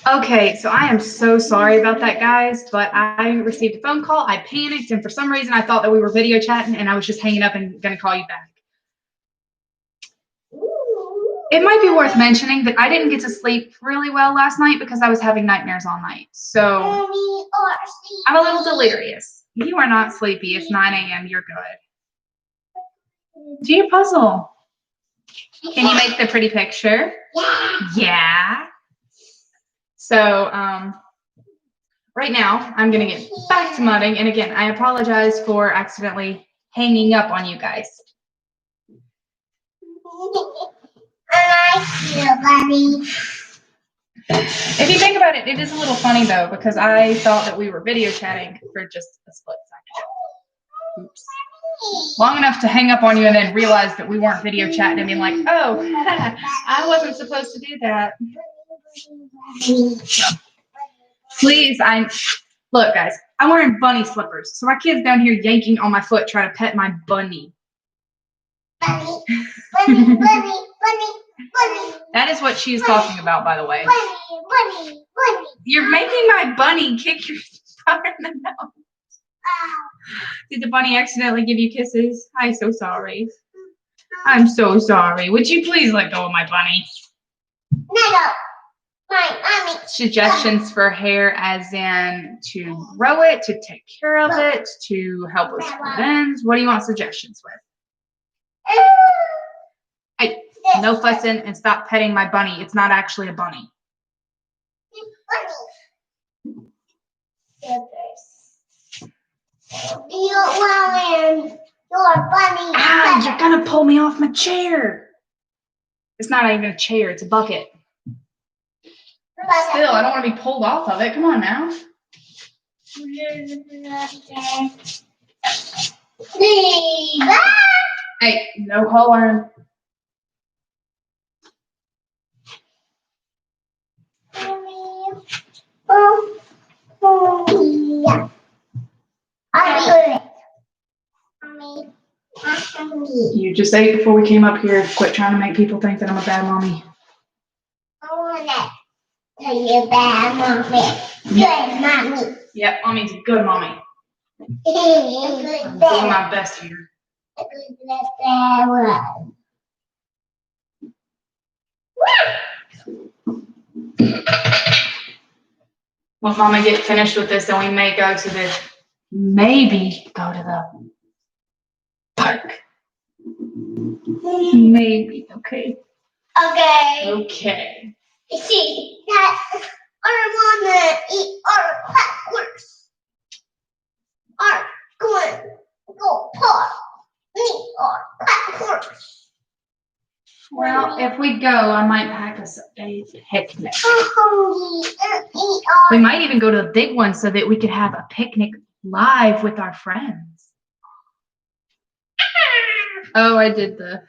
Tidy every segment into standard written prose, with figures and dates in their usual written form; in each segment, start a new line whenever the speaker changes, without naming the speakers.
Okay, so I am so sorry about that, guys, but I received a phone call. I panicked, and for some reason, I thought that we were video chatting, and I was just hanging up and going to call you back. It might be worth mentioning that I didn't get to sleep really well last night because I was having nightmares all night. So I'm a little delirious. You are not sleepy. It's 9 a.m. You're good. Do your puzzle. Can you make the pretty picture? Yeah. So right now, I'm going to get back to mudding. And again, I apologize for accidentally hanging up on you guys.
I like you, buddy.
If you think about it, it is a little funny, though, because I thought that we were video chatting for just a split second. Oops. Long enough to hang up on you and then realize that we weren't video chatting and being like, oh, I wasn't supposed to do that. So, please, look, guys, I'm wearing bunny slippers. So my kid's down here yanking on my foot trying to pet my bunny.
Bunny, bunny, bunny, bunny, bunny.
That is what she's talking about, by the way.
Bunny, bunny, bunny.
You're making my bunny kick your brother in the nose. Did the bunny accidentally give you kisses? I'm so sorry. I'm so sorry. Would you please let go of my bunny?
No. My mommy.
Suggestions for hair, as in to grow it, to take care of it, to help with split ends. What do you want suggestions with? Hey, no fussing and stop petting my bunny. It's not actually a bunny.
You're wearing your bunny.
Ow, you're gonna pull me off my chair. It's not even a chair, it's a bucket. Still, I don't want to be pulled off of it. Come on now. Hey, no hollering.
Yeah. I do it.
You just ate before we came up here. Quit trying to make people think that I'm a bad mommy.
I want to tell you bad mommy. Good mommy.
Yep, mommy's a good mommy. I'm doing my best here. Once Mama get finished with this, then we may go to the, maybe go to the park. Maybe, okay.
Okay.
Okay.
See, that I want to eat our crackers. Our go park. Eat our crackers.
Well, if we go, I might pack us a picnic.
I'm hungry. Eat
We might even go to the big one so that we could have a picnic live with our friends. Oh, I did the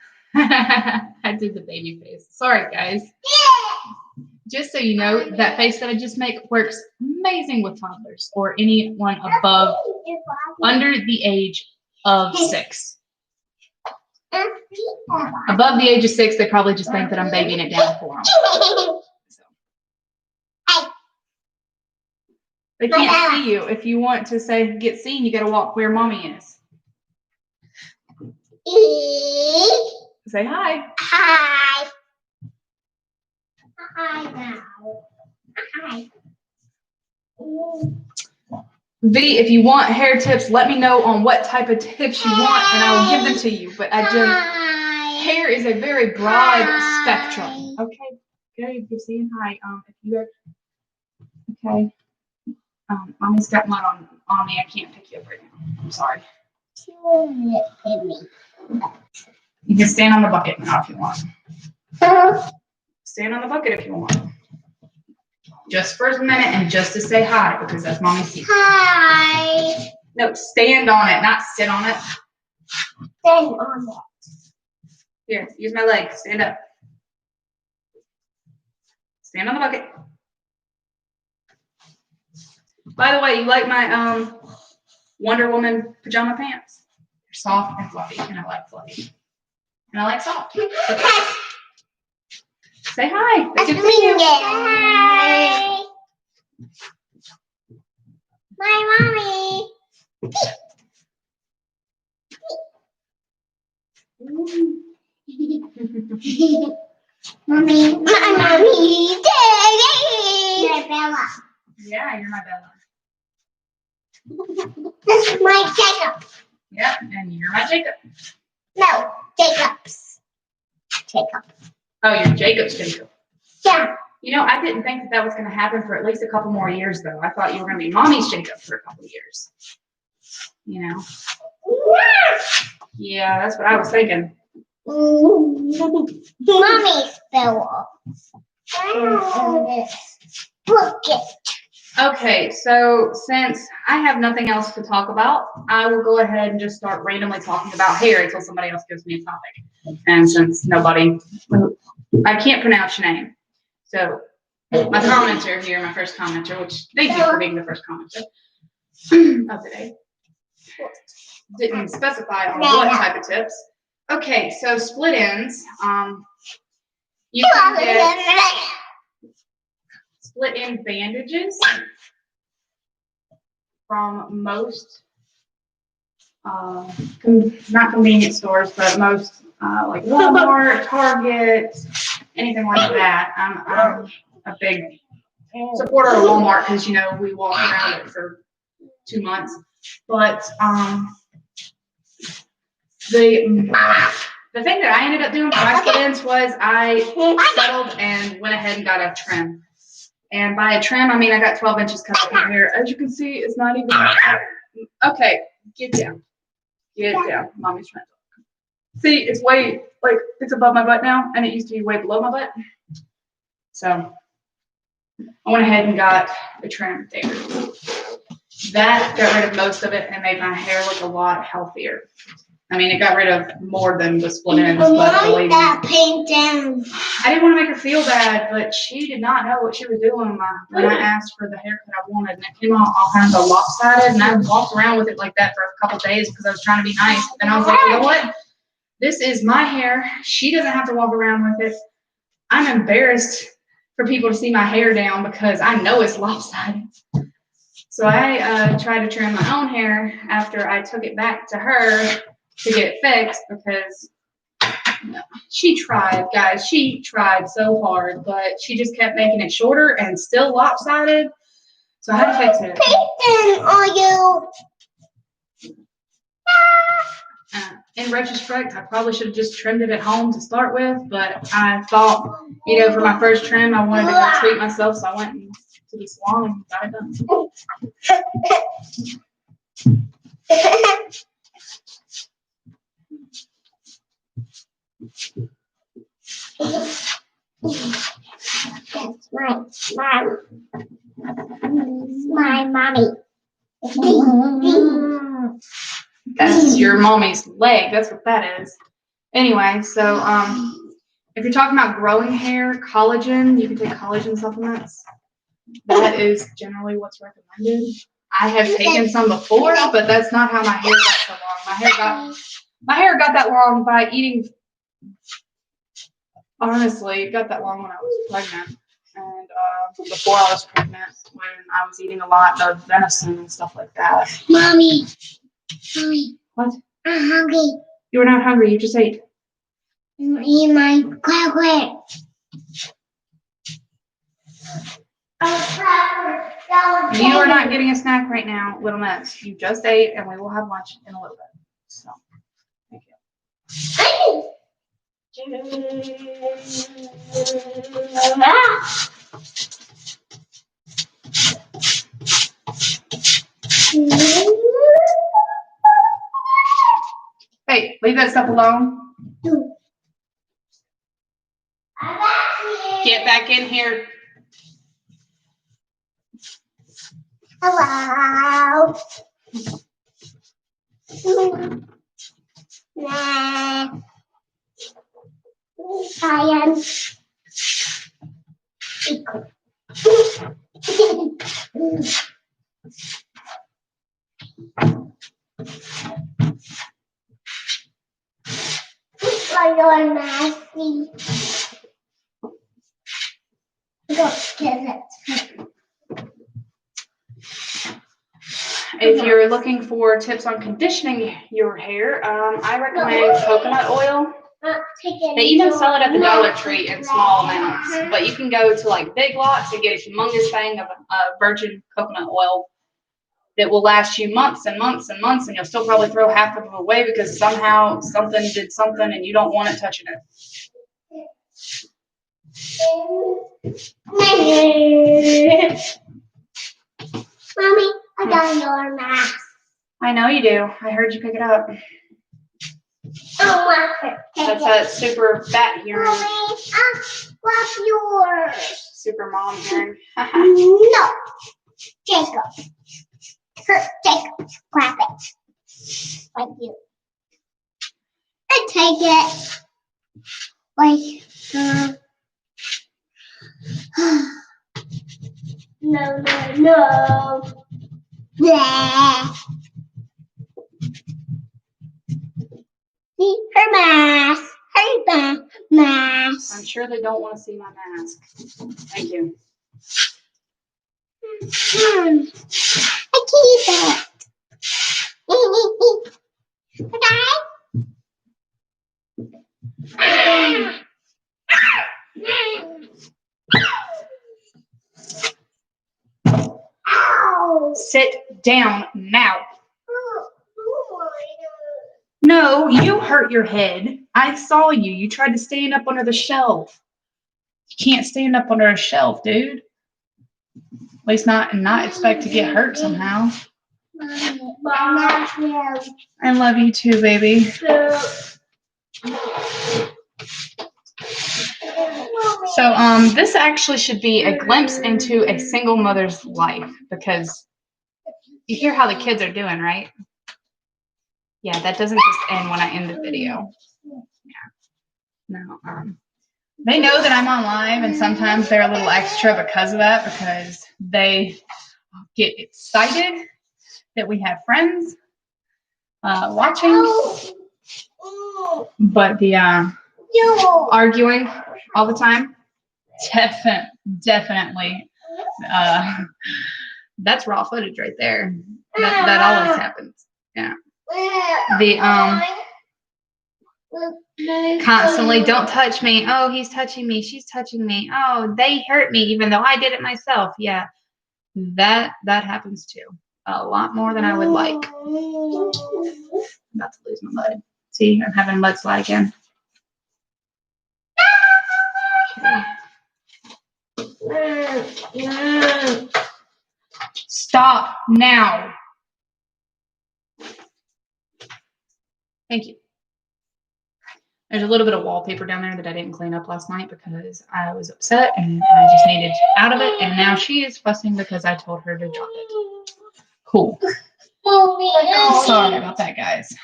baby face. Sorry, guys.
Yeah.
Just so you know, that face that I just make works amazing with toddlers or anyone above, under the age of 6. Above the age of 6, they probably just think that I'm babying it down for them. So. They can't see you. If you want to get seen, you got to walk where mommy is. Say hi.
Hi. Hi now. Hi.
V, if you want hair tips, let me know on what type of tips you want, and I will give them to you. But hair is a very broad spectrum. Okay, good. You're saying hi. If you are, okay. Mommy's got mud on me. I can't pick you up right now. I'm sorry. You can stand on the bucket now if you want. Stand on the bucket if you want. Just for a minute and just to say hi, because that's mommy's secret.
Hi.
No, stand on it, not sit on it.
Stand on it.
Here, use my leg. Stand up. Stand on the bucket. By the way, you like my Wonder Woman pajama pants? They're soft and fluffy, and I like fluffy. And I like soft. Okay. Say hi. They can see you.
Hi. My mommy. Mommy. My mommy. You're Bella.
Yeah, you're my Bella.
This is my Jacob.
Yeah, and you're my Jacob.
No, Jacob's. Jacob.
Oh, you're Jacob's Jacob.
Yeah.
You know, I didn't think that was going to happen for at least a couple more years, though. I thought you were going to be Mommy's Jacob for a couple of years. You know? Yeah, that's what I was thinking.
Mommy's Bella. Book it.
Okay, so since I have nothing else to talk about, I will go ahead and just start randomly talking about hair until somebody else gives me a topic. And since nobody, I can't pronounce your name. So my commenter here, my first commenter, which thank you for being the first commenter of the day, didn't specify on what type of tips. Okay, so split ends. You can get split end bandages from most, not convenience stores, but most like Walmart, Target, anything like that. I'm a big supporter of Walmart because, you know, we walk around it for 2 months. But the thing that I ended up doing for my split ends was I settled and went ahead and got a trim. And by a trim, I mean I got 12 inches cut off my hair. As you can see, it's not even. Okay, get down. Get down. Mommy's trying to talk. See, it's way, like, it's above my butt now, and it used to be way below my butt. So I went ahead and got a trim there. That got rid of most of it and made my hair look a lot healthier. I mean, it got rid of more than the split ends, but the lady,
that paint down.
I didn't want to make her feel bad, but she did not know what she was doing when I asked for the haircut I wanted, and it came out all kinds of lopsided, and I walked around with it like that for a couple of days because I was trying to be nice. And I was like, you know what? This is my hair. She doesn't have to walk around with it. I'm embarrassed for people to see my hair down because I know it's lopsided. So I tried to trim my own hair after I took it back to her to get it fixed because she tried, guys. She tried so hard, but she just kept making it shorter and still lopsided. So I had to fix it.
Painting on you.
In retrospect, I probably should have just trimmed it at home to start with, but I thought, you know, for my first trim, I wanted to treat myself, so I went to the salon and got it done.
That's my mommy.
That's your mommy's leg. That's what that is. Anyway, so if you're talking about growing hair, collagen, you can take collagen supplements. That is generally what's recommended. I have taken some before, but that's not how my hair got so long. My hair got that long by eating. Honestly, it got that long when I was pregnant, and before I was pregnant, when I was eating a lot of venison and stuff like that.
Mommy.
What?
I'm hungry.
You were not hungry. You just ate.
I'm eating my cracker.
You are not getting a snack right now, little Miss. You just ate, and we will have lunch in a little bit. So, thank you. Hey, leave that stuff alone. Get back in here.
Hello. Nah. I am. You're nasty. Go get it.
if you're looking for tips on conditioning your hair, I recommend coconut oil. They even sell it at the Dollar Tree in small amounts, but you can go to like Big Lots and get a humongous thing of virgin coconut oil that will last you months and months and months, and you'll still probably throw half of it away because somehow something did something and you don't want it touching it.
Mommy, I got your mask.
I know you do. I heard you pick it up. That's that super fat hearing.
Mommy, I love yours.
Super mom hearing.
No. Jacob. Jacob, grab it. Like you. I take it. Like, no. Bleh. See her mask. Her mask.
I'm sure they don't want to see my mask. Thank you.
I keep it. Ow.
Sit down now. No, you hurt your head. I saw you. You tried to stand up under the shelf. You can't stand up under a shelf, dude. At least not and not expect to get hurt somehow. I love you too, baby. So this actually should be a glimpse into a single mother's life, because you hear how the kids are doing, right? Yeah, that doesn't just end when I end the video. Yeah. No. They know that I'm on live, and sometimes they're a little extra because of that, because they get excited that we have friends watching. But the arguing all the time, definitely. That's raw footage right there. That always happens. Yeah. The constantly, don't touch me. Oh, he's touching me. She's touching me. Oh, they hurt me, even though I did it myself. Yeah, that happens too. A lot more than I would like. I'm about to lose my mud. See, I'm having a mudslide again. Okay. Stop now. Thank you. There's a little bit of wallpaper down there that I didn't clean up last night because I was upset and I just needed out of it. And now she is fussing because I told her to drop it. Cool. Sorry about that, guys.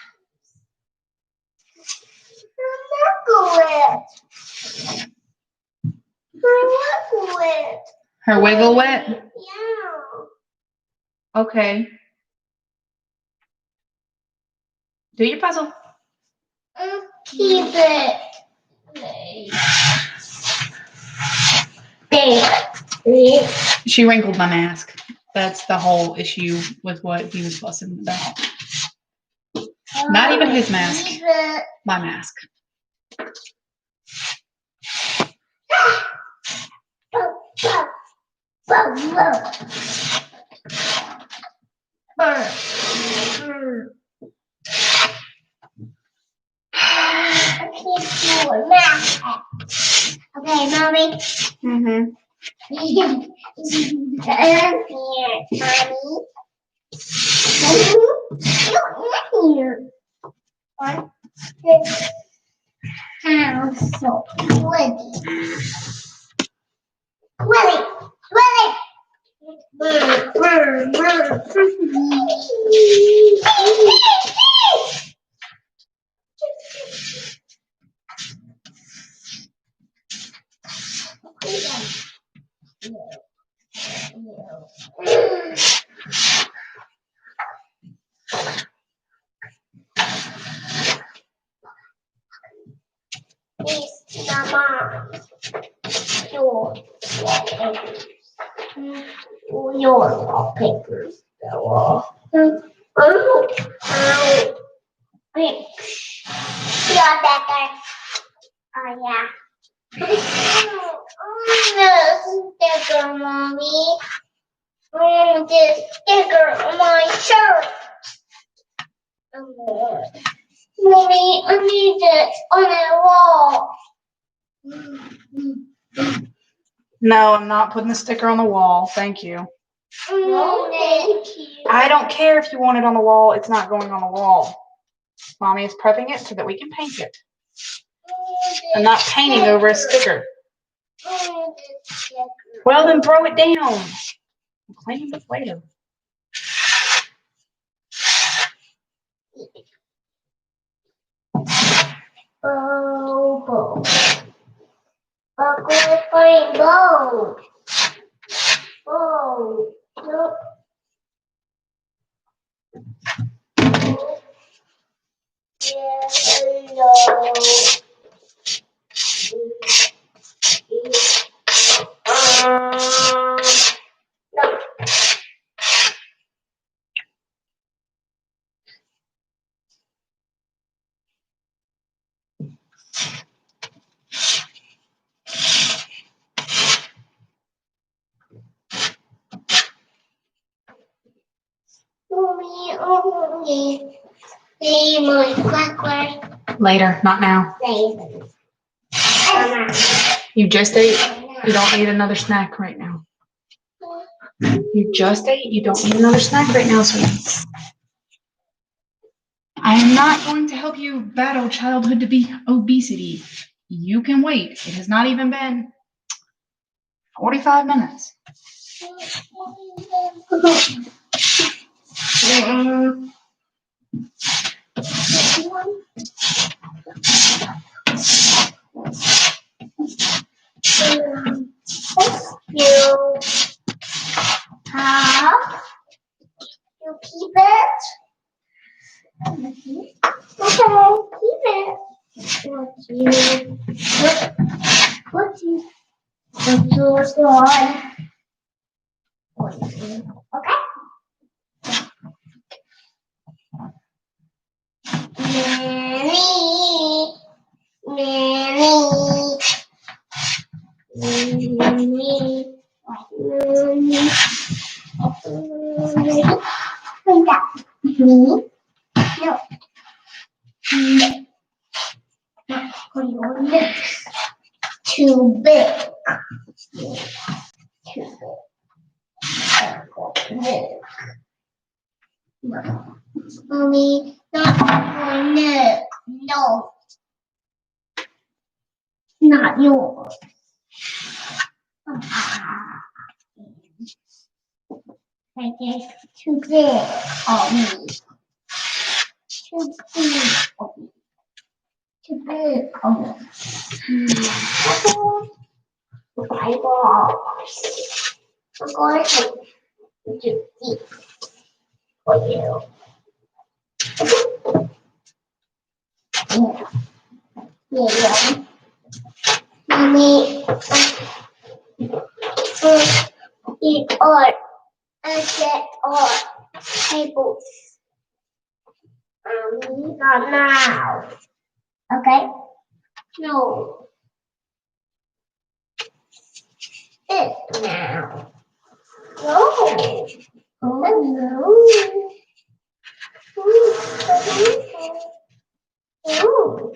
Her wiggle wet?
Yeah.
Okay. Do your puzzle.
Keep it. There.
She wrinkled my mask. That's the whole issue with what he was fussing about. Not even his mask. My mask.
Okay, Mommy.
Mm-hmm.
Here, Mommy. Here. How so? Willie. It's Mama. Your wallpapers. Wait. Yeah, that guy. Oh, yeah. Sticker, Mommy. I want this sticker on my shirt. Mommy, I need it on the wall.
No, I'm not putting the sticker on the wall. Thank you.
No, thank you.
I don't care if you want it on the wall. It's not going on the wall. Mommy is prepping it so that we can paint it. I'm not painting over a sticker. Well, then throw it down. I'll clean it later.
Oh, I'm going to find bow. Oh, no. Yellow. No. Mommy, see my cracker.
Later, not now.
Later.
You just ate. You don't need another snack right now. You just ate. You don't need another snack right now, sweetie. I am not going to help you battle childhood obesity. You can wait. It has not even been 45 minutes.
You have. You keep it. Okay, keep it. What you on. Okay. Too big. Too big. Mommy, not my neck. No. Not yours. Like it's too big on me. Too big on me. Too big on me. Eyeballs. I'm going to do this for you. Yeah. Mommy, eat all. And get all tables. Not now. Okay? No. It now. No. Oh, no. No.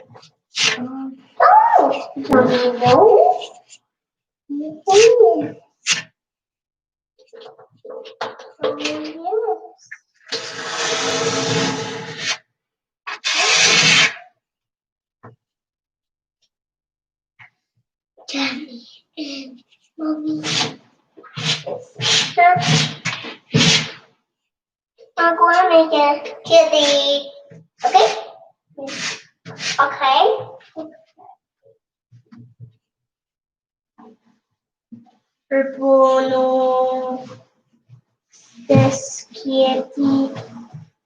Mommy, no. Daddy and Mommy. I'm going to make a kitty. Okay? Okay? Purple, this kitty.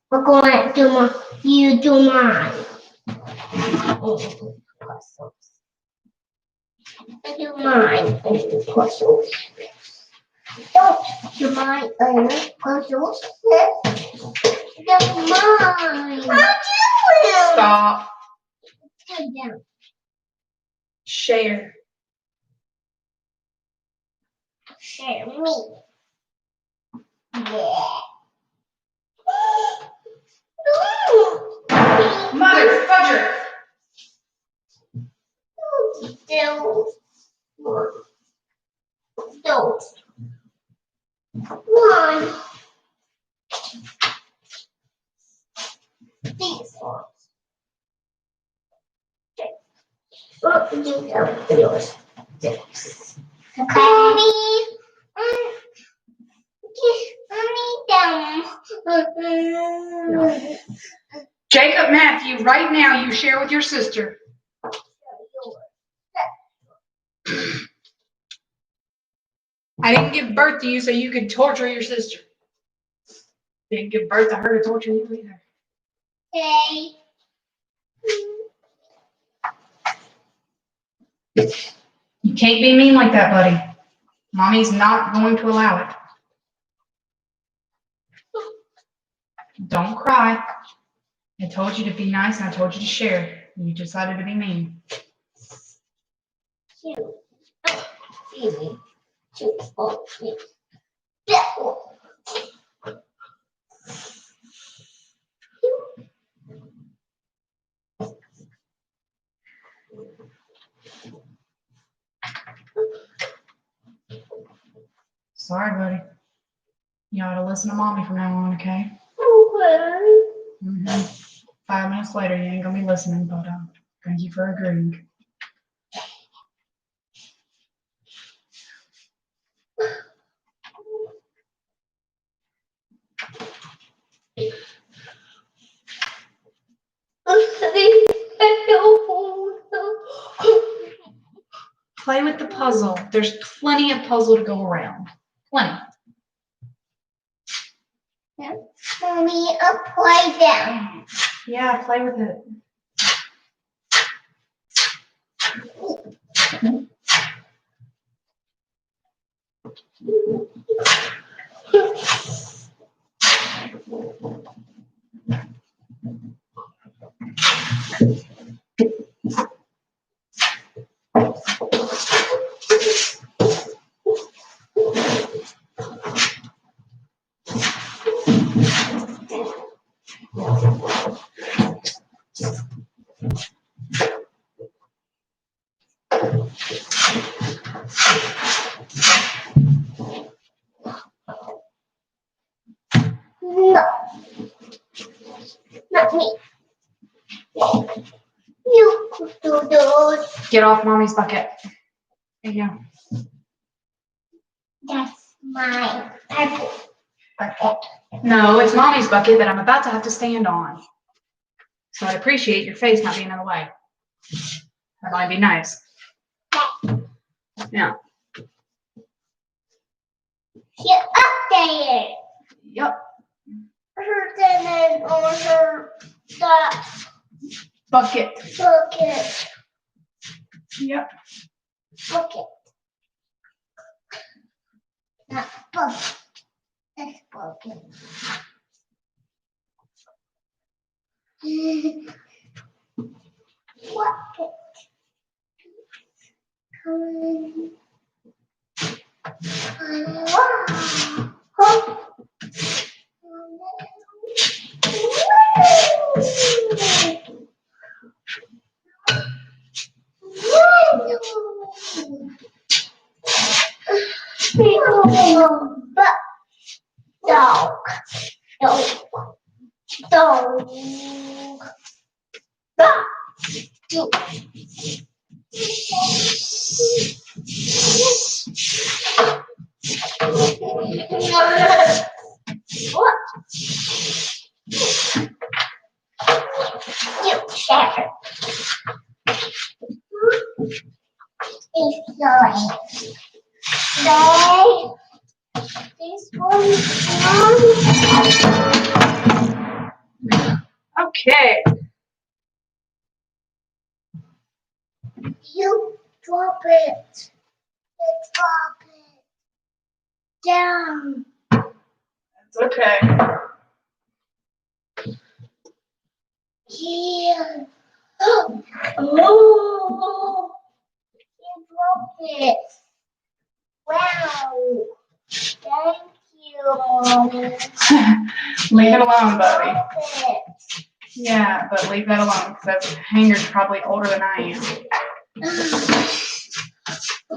We're going to do my, you do mine. Puzzles. I do mine. I do puzzles. Don't you mind puzzles? That's mine.
Stop.
Take them.
Share.
Share me. Yeah.
Mother fudger.
Don't. One. These ones. What would you do? Yours. Six. Okay. Mommy. Mommy down.
Jacob Matthew, right now you share with your sister. I didn't give birth to you so you could torture your sister. Didn't give birth to her to torture you either.
Okay.
You can't be mean like that, buddy. Mommy's not going to allow it. Don't cry. I told you to be nice and I told you to share. You decided to be mean.
Two. Three. Two. Four. Three.
Sorry, buddy. You ought to listen to mommy from now on, okay?
Okay.
5 minutes later, you ain't gonna be listening, but thank you for agreeing. Play with the puzzle. There's plenty of puzzle to go around. Plenty.
Mommy, I'll play them.
Yeah, play with it.
No. Not me. You do those.
Get off mommy's bucket. There you go.
That's my purple bucket.
No, it's mommy's bucket that I'm about to have to stand on. So I'd appreciate your face not being in the way. That might be nice. Yeah.
Get up there.
Yep.
Her then on her that
Bucket.
bucket.
Yep.
Bucket. Not bucket. That's bucket. Bucket. Dog. Dog. Dog. Dog. What? You share. It's yours. They. This one.
Okay.
You drop it. Drop it. down.
It's okay.
Here. Oh, you broke it. Wow. Thank you, Mommy.
Leave it alone, buddy.
Broke it.
Yeah, but leave that alone because that hanger's probably older than I am.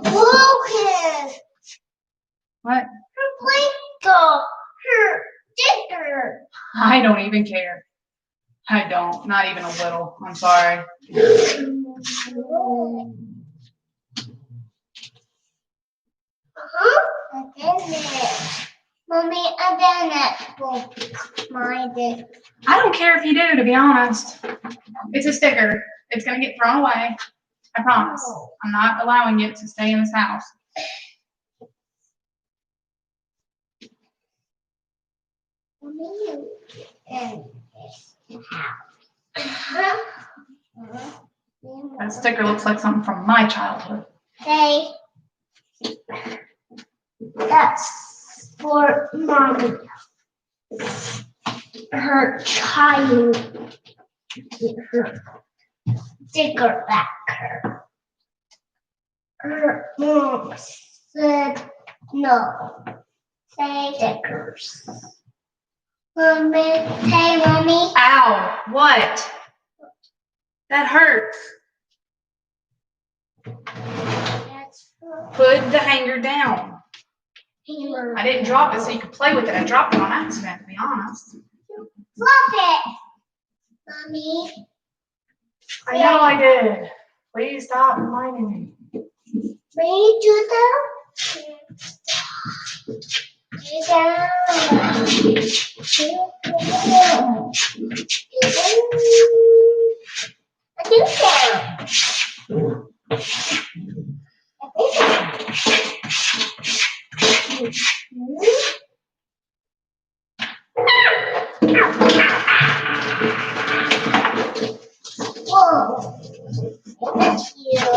Broke it.
What?
Her blanket. Her sticker.
I don't even care. I don't. Not even a little. I'm sorry.
I did it. Mommy, I done it for my day.
I don't care if you do, to be honest. It's a sticker. It's going to get thrown away. I promise. I'm not allowing it to stay in this house.
Mommy, and this house.
That sticker looks like something from my childhood.
Hey, that's for Mommy. Her child. Her sticker back her. Her mom said no. Say stickers. Mommy, hey, Mommy.
Ow! What? That hurts.
That's for
Put the hanger down.
Taylor.
I didn't drop it so you could play with it. I dropped it on accident, to be honest.
Drop it, Mommy.
I know I did. Please stop reminding me.
Ready to down. Whoa. Thank you.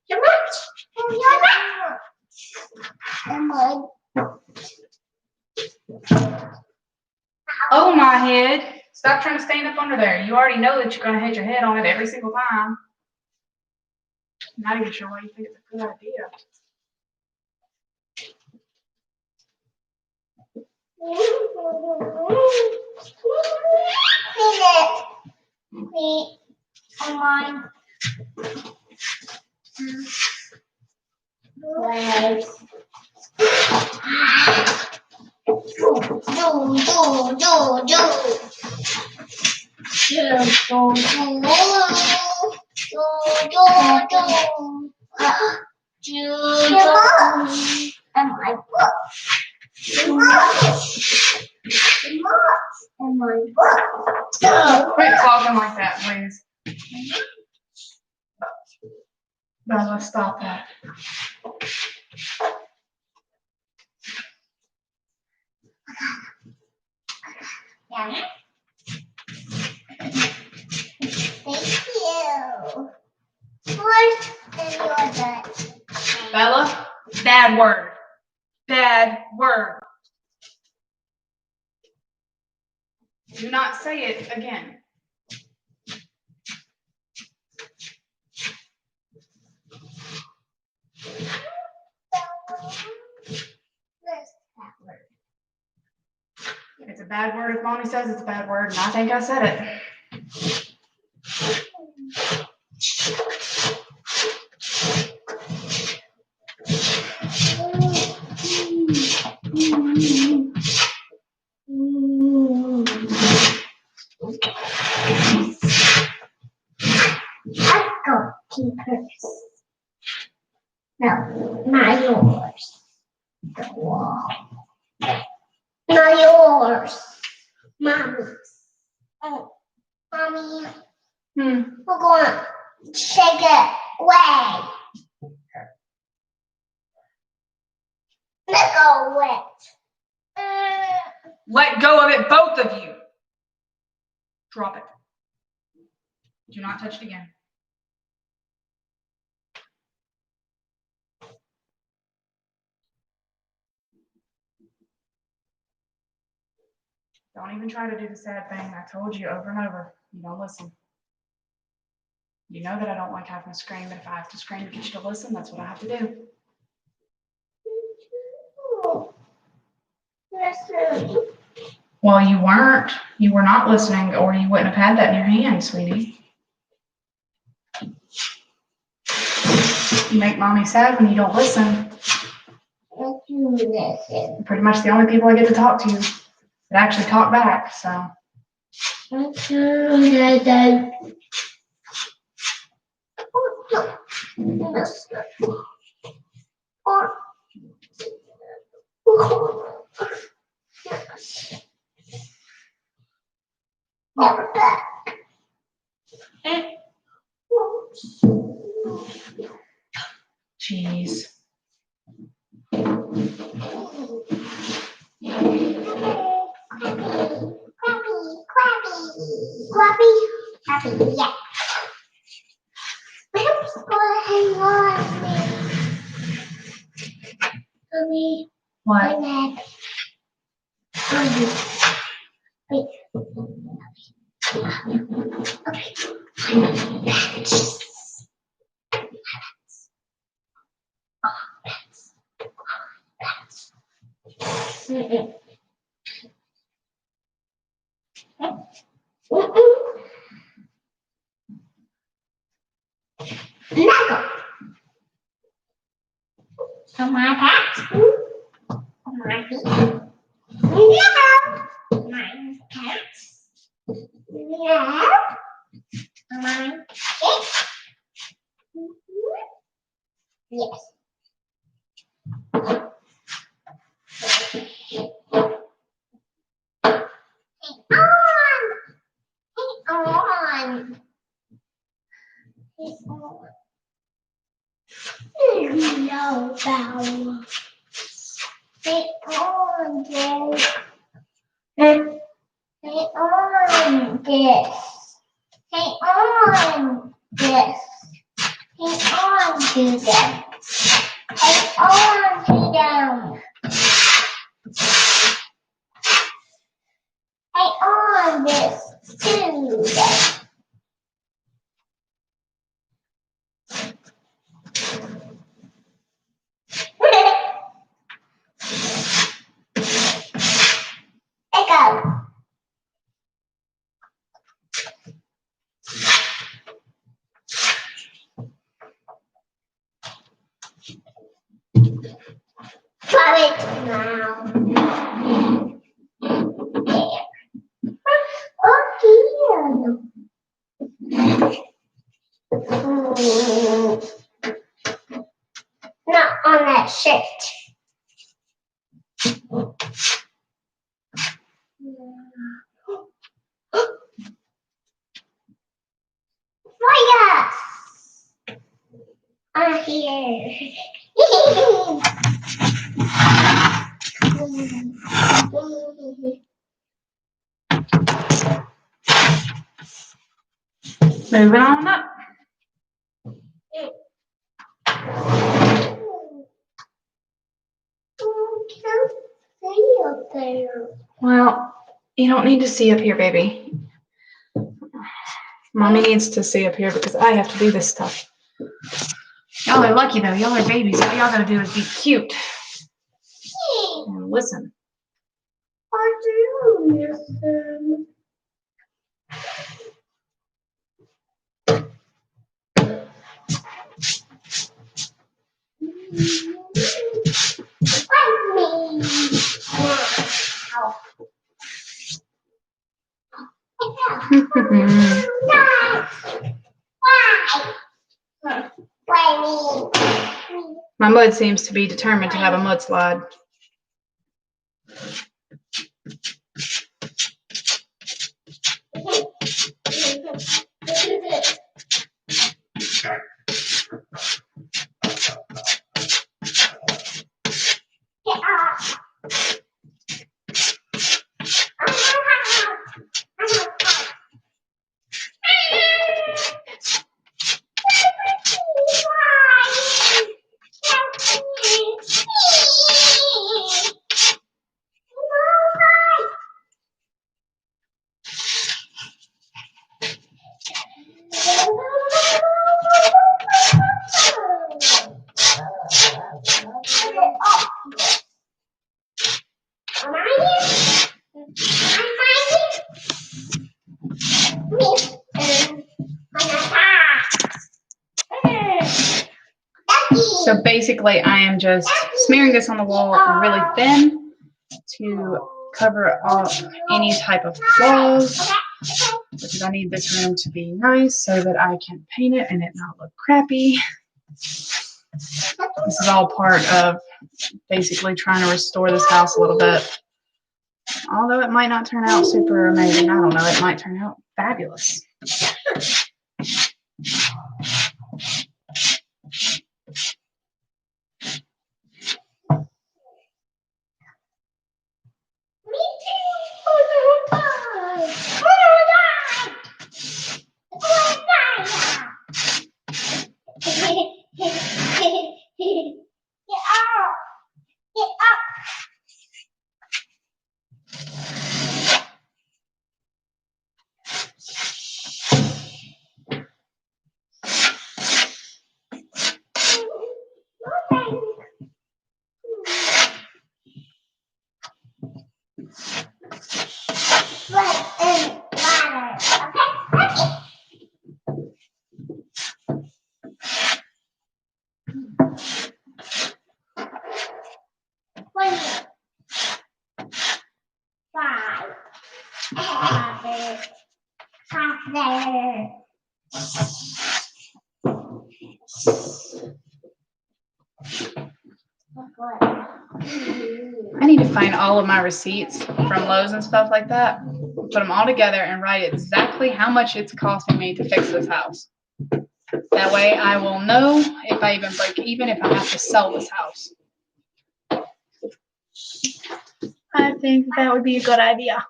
You're right. You're right. Am I?
Oh, my head. Stop trying to stand up under there. You already know that you're going to hit your head on it every single time. I'm not even sure why you think it's a good idea.
Me, on legs. And my book. And my book.
Quit talking like that, please. No, let's stop that.
Yeah. Thank you. First, then you're done.
Bella, bad word. Bad word. Do not say it again. It's a bad word if Mommy says it's a bad word, and I think I said it.
I've got keepers. No, not yours. The wall. Not yours. Mommy's. Oh, Mommy, we're going to shake it away. Let go of it.
Let go of it, both of you. Drop it. Do not touch it again. Don't even try to do the sad thing. I told you over and over. You don't listen. You know that I don't like having to scream, but if I have to scream to get you to listen, that's what I have to do.
Listen.
Well, you weren't. You were not listening, or you wouldn't have had that in your hand, sweetie. You make mommy sad when you don't listen.
You listen.
You're pretty much the only people I get to talk to that actually talk back, so. Jeez.
Crabby, yeah. Let's go hang on me.
What?
Wait. On my pets. On my feet. No. My pets. No. On my feet. Yes. Hang on. No, Bella. Hang on, Jay. Hang on, this. Hang on, this. Hang on to them. Hang on to them. Hang on this to them. Echo. Try it now. There. Oh, here. Not on that shirt. Fire! I'm here.
Moving on up.
Can't see up there.
Well, you don't need to see up here, baby. Mommy needs to see up here because I have to do this stuff. Y'all are lucky though. Y'all are babies. All y'all gotta do is be cute and listen.
I do listen. Like me. Why? Why me?
My mud seems to be determined to have a mudslide. So basically, I am just smearing this on the wall really thin to cover up any type of flaws, because I need this room to be nice so that I can paint it and it not look crappy. This is all part of basically trying to restore this house a little bit. Although it might not turn out super amazing, I don't know, it might turn out fabulous. I need to find all of my receipts from Lowe's and stuff like that, put them all together and write exactly how much it's costing me to fix this house. That way I will know if I even break even, if I have to sell this house. I think that would be a good idea.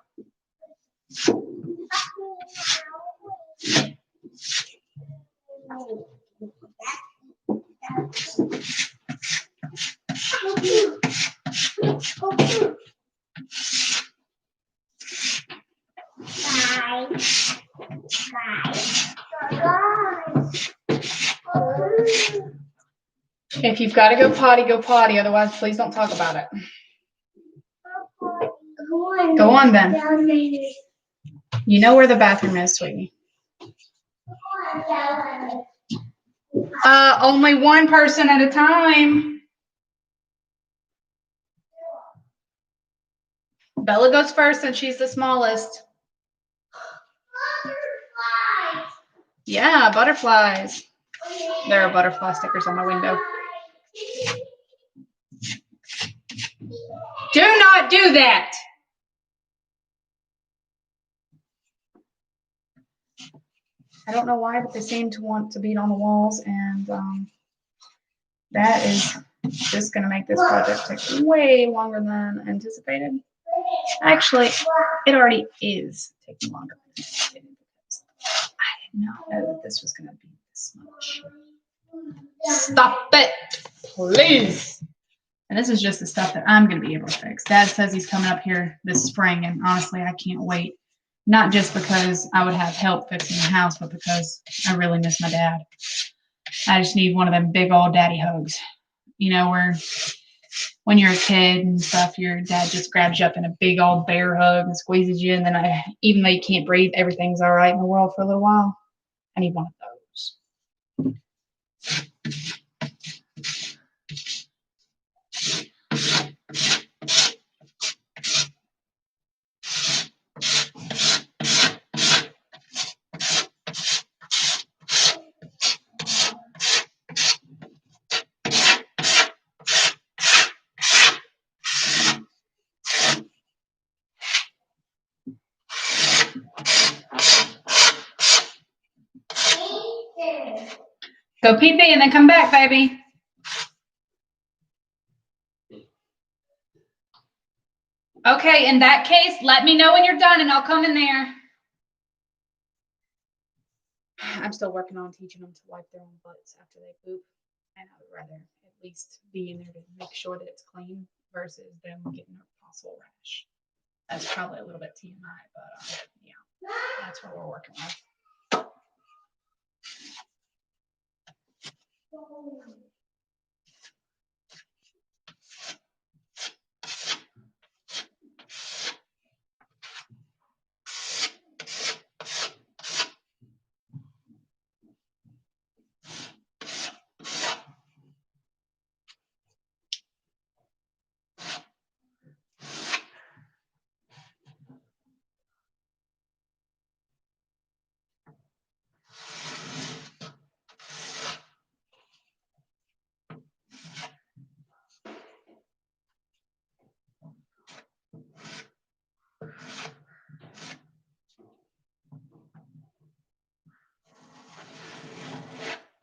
If you've got to go potty, go potty. Otherwise, please don't talk about it. Go on then. You know where the bathroom is, sweetie. Only one person at a time. Bella goes first and she's the smallest. Yeah, butterflies. There are butterfly stickers on my window. Do not do that. I don't know why, but they seem to want to beat on the walls, and that is just going to make this project take way longer than anticipated. Actually, it already is taking longer than anticipated because I did not know that this was going to be this much. Stop it, please. And this is just the stuff that I'm going to be able to fix. Dad says he's coming up here this spring, and honestly, I can't wait. Not just because I would have help fixing the house, but because I really miss my dad. I just need one of them big old daddy hugs. You know, where when you're a kid and stuff, your dad just grabs you up in a big old bear hug and squeezes you, and then even though you can't breathe, everything's all right in the world for a little while. I need one of those. Go pee-pee and then come back, baby. Okay, in that case, let me know when you're done and I'll come in there. I'm still working on teaching them to wipe their own butts after they poop. And I would rather at least be in there to make sure that it's clean versus them getting a possible rash. That's probably a little bit TMI, but yeah, that's what we're working with.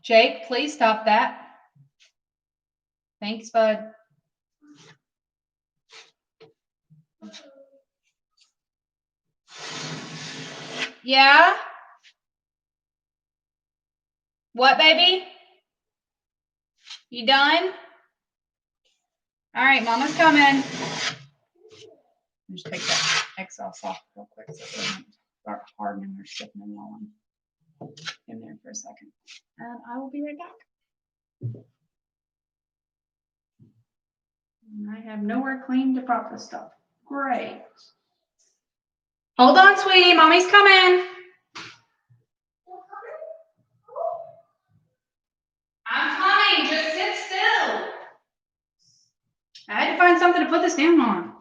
Jake, please stop that. Thanks, bud. Yeah? What, baby? You done? All right, Mama's coming. Just take that exhaust off real quick so it doesn't start hardening or stiffening while I'm in there for a second. And I will be right back. And I have nowhere clean to prop this stuff. Great. Hold on, sweetie. Mommy's coming. I'm coming. Just sit still. I had to find something to put this down on.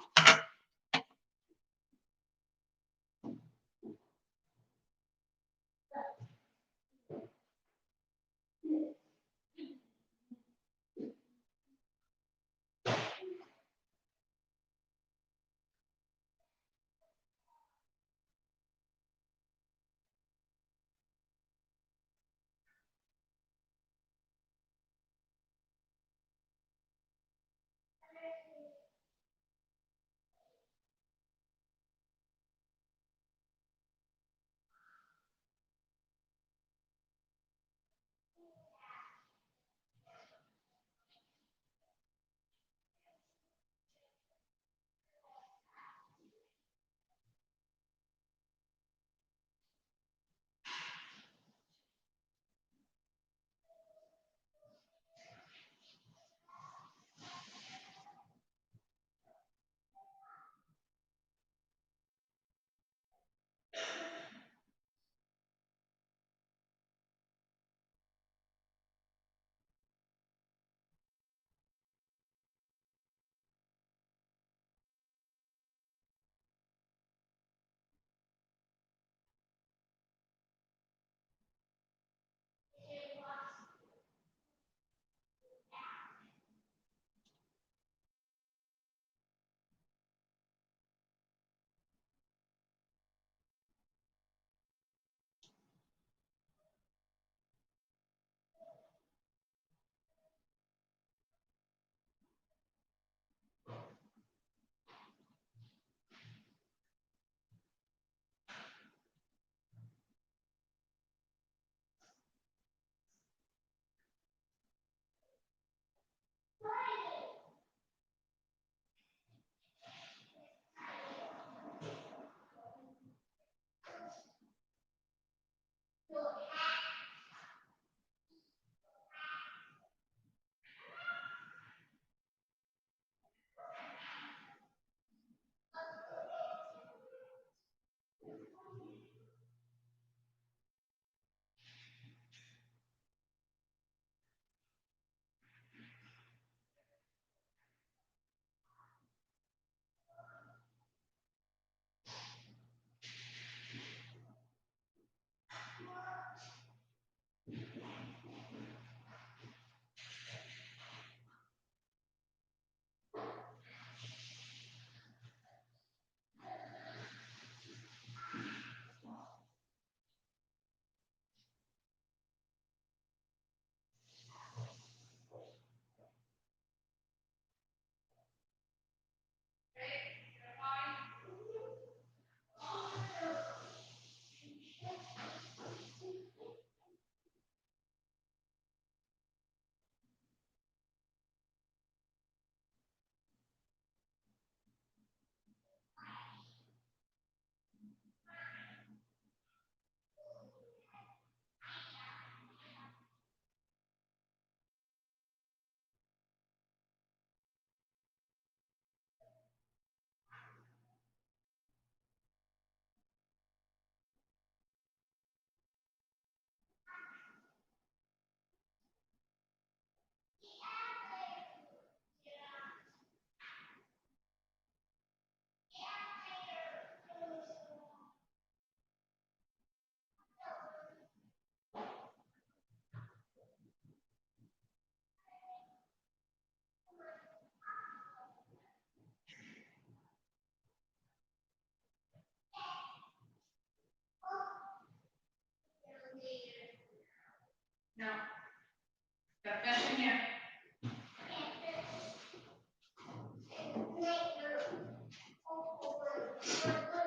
No.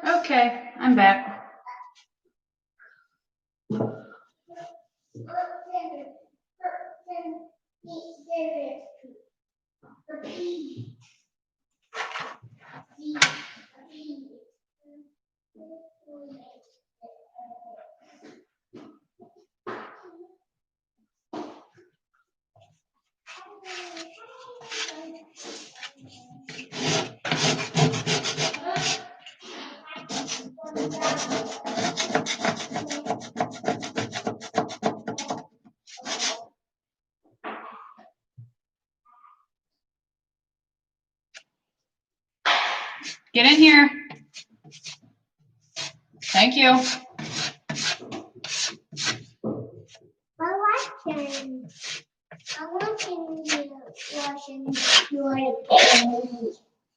Okay, I'm back. Get in here. Thank you.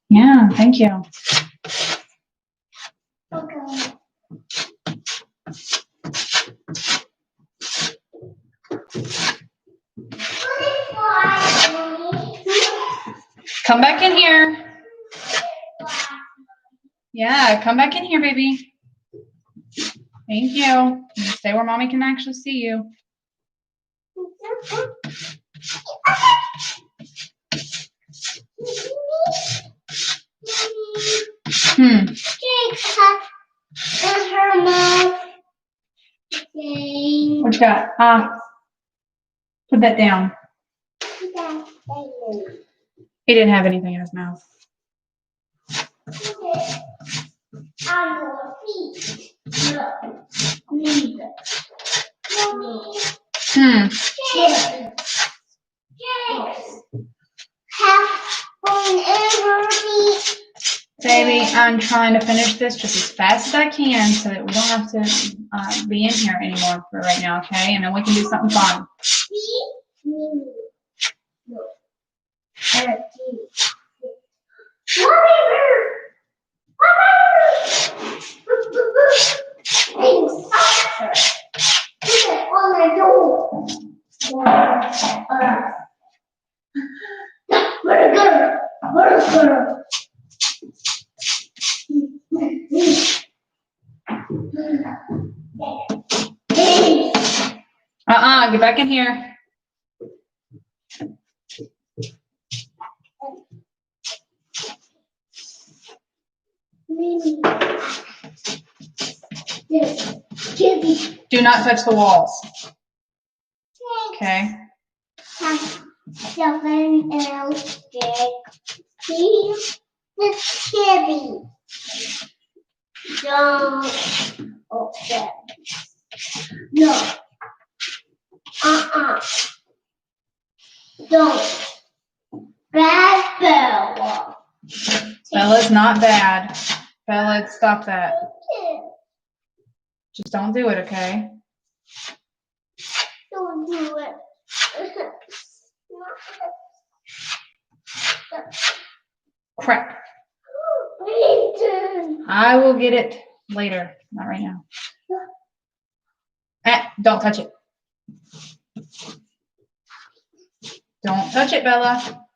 Yeah, thank you.
Okay.
Come back in here. Yeah, come back in here, baby. Thank you. Stay where mommy can actually see you.
Her mouth.
What you got? Put that down. He didn't have anything in his mouth.
On your feet.
Baby, I'm trying to finish this just as fast as I can so that we don't have to be in here anymore for right now, okay? And then we can do something fun. Get back in here. Do not touch the walls. Okay.
Someone else please. The chili. Don't open. No. Don't. Bad Bella.
Bella's not bad. Bella, stop that. Just don't do it, okay?
Don't do it.
Crap. I will get it later. Not right now. Don't touch it. Don't touch it, Bella.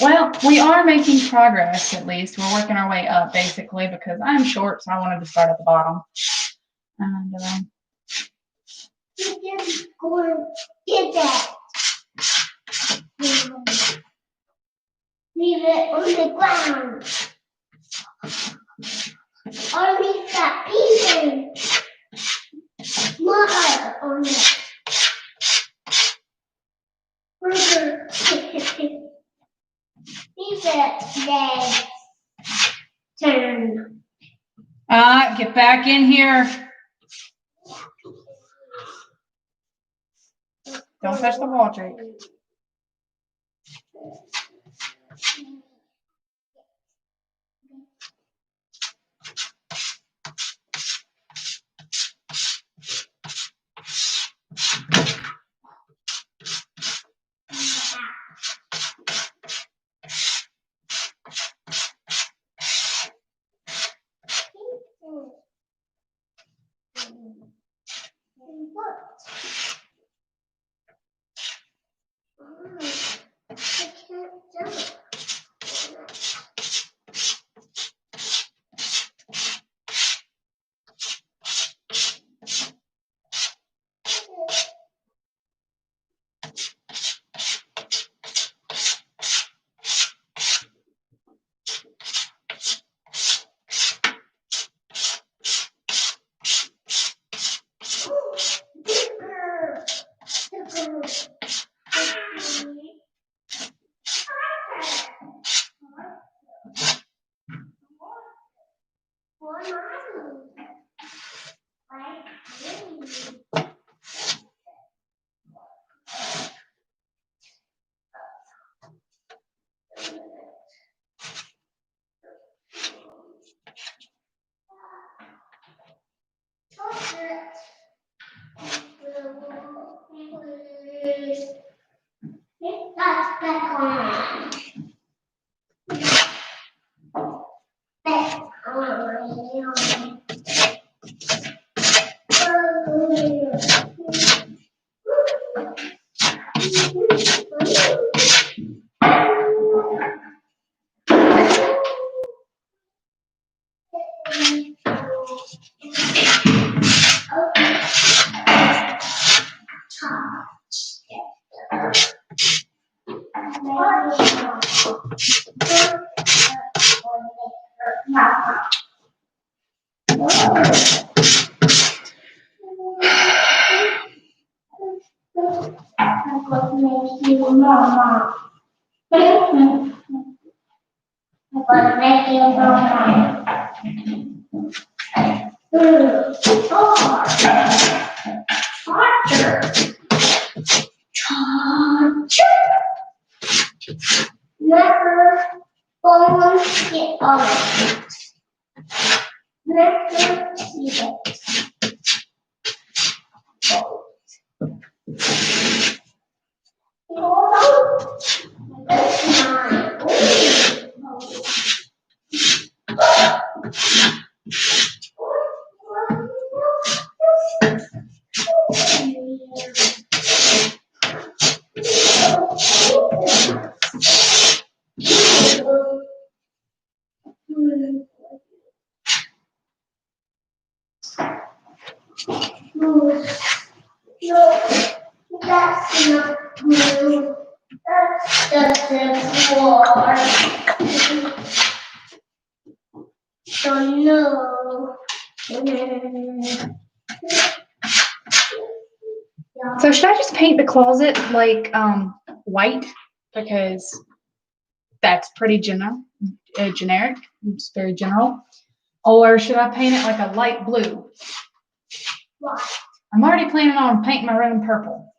Well, we are making progress, at least. We're working our way up, basically, because I'm short, so I wanted to start at the bottom. And,
you just go and get that. Leave it on the ground. Only that pieces. More on it. Leave it then. Turn.
get back in here. Don't touch the wall, Jake.
That's back on. Back on. Never fall get on it. Never see it. No, that's not blue. That's just the floor. So no.
So should I just paint the closet like white because that's pretty generic. It's very general. Or should I paint it like a light blue?
Why?
I'm already planning on painting my room purple.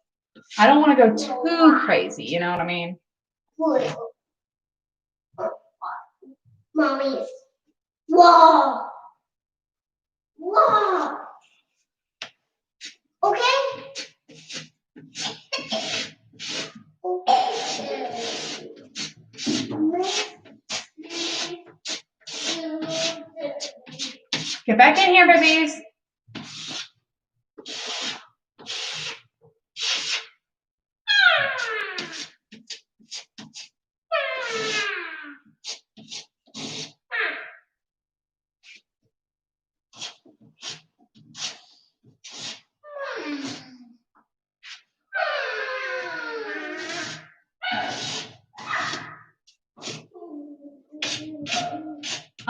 I don't want to go too crazy, you know what I mean?
Blue. Mommy's. Whoa. Whoa. Okay.
Get back in here, babies.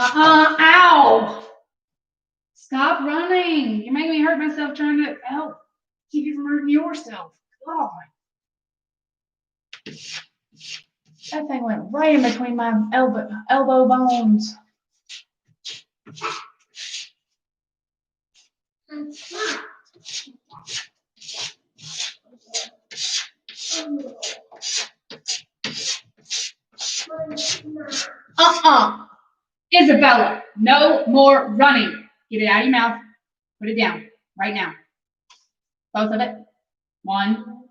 Ow. Stop running. You're making me hurt myself trying to help keep you from hurting yourself. God. That thing went right in between my elbow bones. Isabella, no more running. Get it out of your mouth. Put it down right now. Both of it. 1,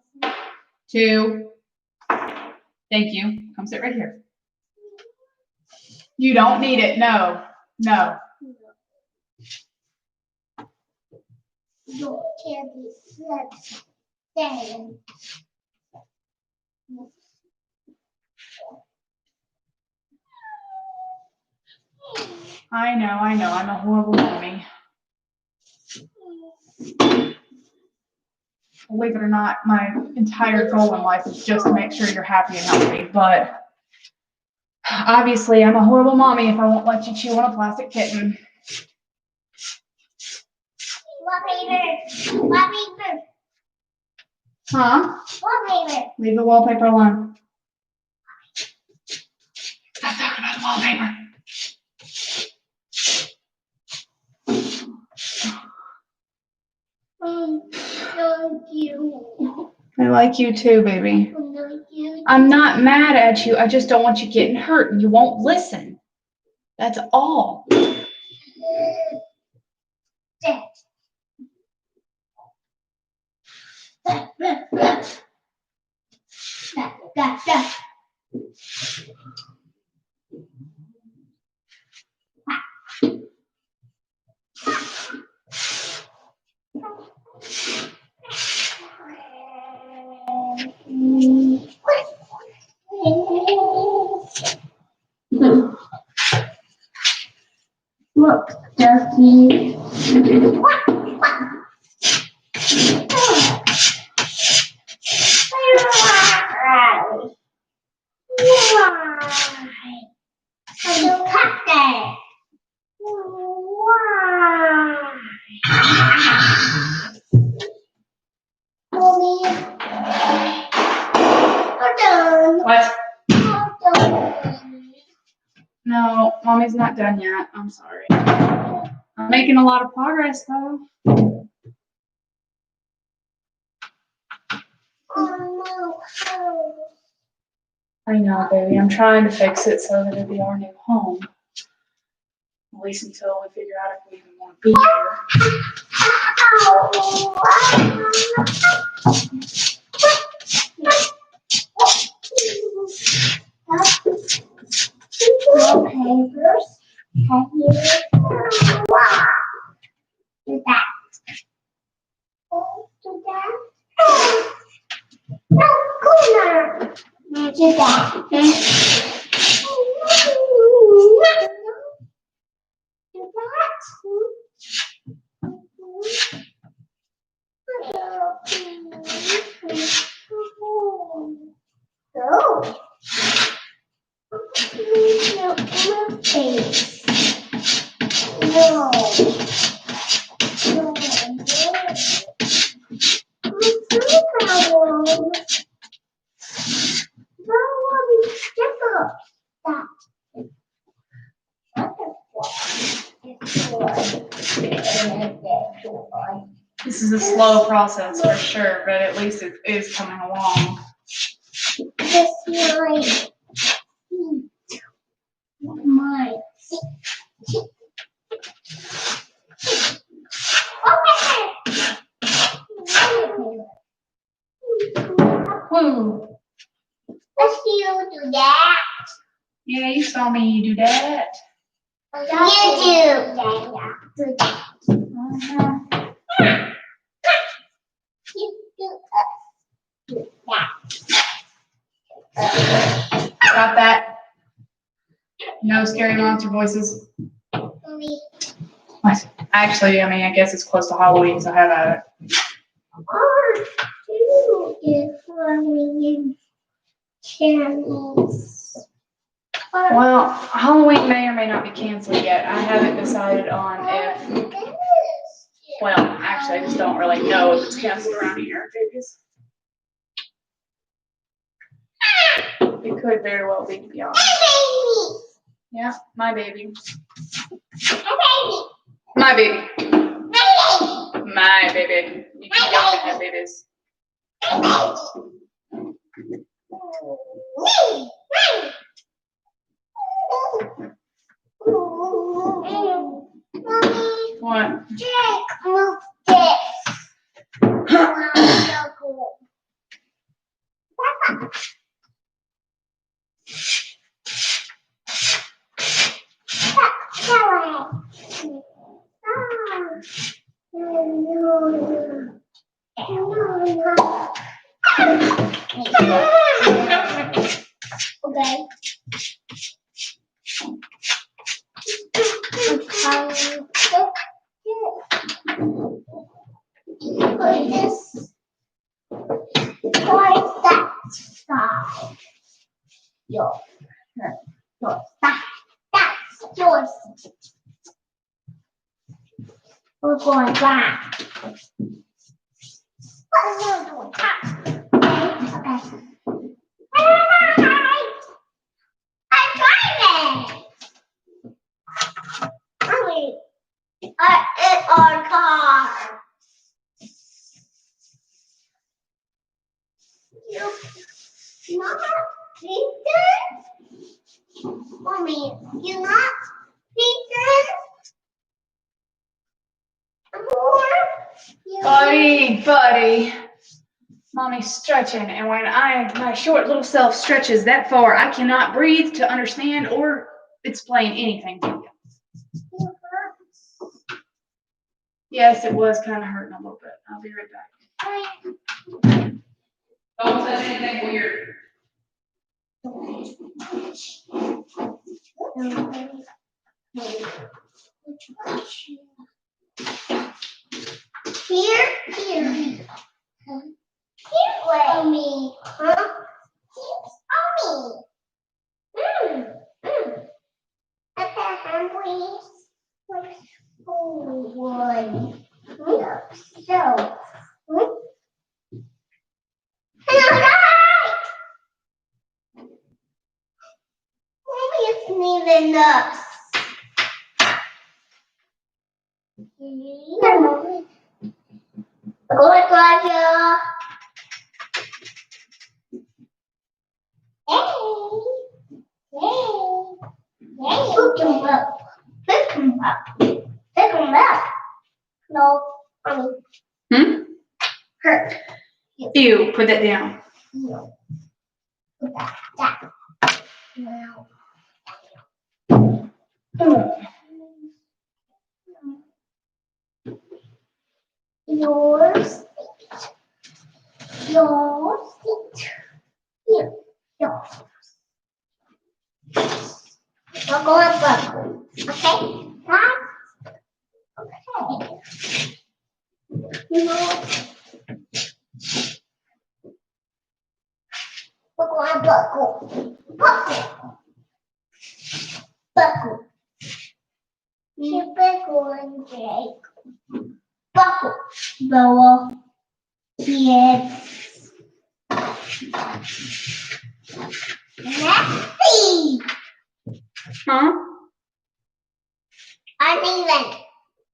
2. Thank you. Come sit right here. You don't need it. No. No.
Your candy slips down.
I know. I'm a horrible mommy. Believe it or not, my entire goal in life is just to make sure you're happy and healthy. But obviously, I'm a horrible mommy if I won't let you chew on a plastic kitten.
Wallpaper. Wallpaper.
Huh?
Wallpaper.
Leave the wallpaper alone. Stop talking about the wallpaper.
Thank you.
I like you too, baby.
Thank you.
I'm not mad at you. I just don't want you getting hurt and you won't listen. That's all.
that. Look, Ducky.
What? No, Mommy's not done yet. I'm sorry. I'm making a lot of progress though. I know, baby. I'm trying to fix it so that it'll be our new home. At least until we figure out if we even want to be
Papers. Have you? Do that. Do that. No, cooler. Do that. Do that. Go.
This is a slow process for sure, but at least it is coming along.
This is my
Woo!
Let's you do that.
Yeah, you saw me do that.
You do that. You do that.
Got that? No scary monster voices. What? Actually, I mean, I guess it's close to Halloween, so have at it. Well, Halloween may or may not be canceled yet. I haven't decided on if. Well, actually, I just don't really know if it's canceled around here. It could very well be, to be honest. Yeah, my baby. My baby. My baby. You keep yelling at babies. What?
Jake, move this. Okay. Put this towards that side. Yours. That's yours. We're going back. Okay. I'm driving. Mommy, it's our car. You not Peter? Mommy, you not Peter?
Buddy. Mommy's stretching, and when my short little self stretches that far, I cannot breathe to understand or explain anything to you. Yes, it was kind of hurting a little bit. I'll be right back. Don't touch anything weird.
Here. Here's Omi. Huh? Here's Omi. Okay, hand please. One. So. Hello, guys. Maybe it's even us. Good, Roger. Pick him up. No, hurt.
Ew, put that down.
No. Put that. Now. Yours. Here. Yours. Buckle. Okay? Right? Okay. Buckle. You buckle and Jake. Buckle. Lower. Yes. Nasty.
Huh?
I'm even.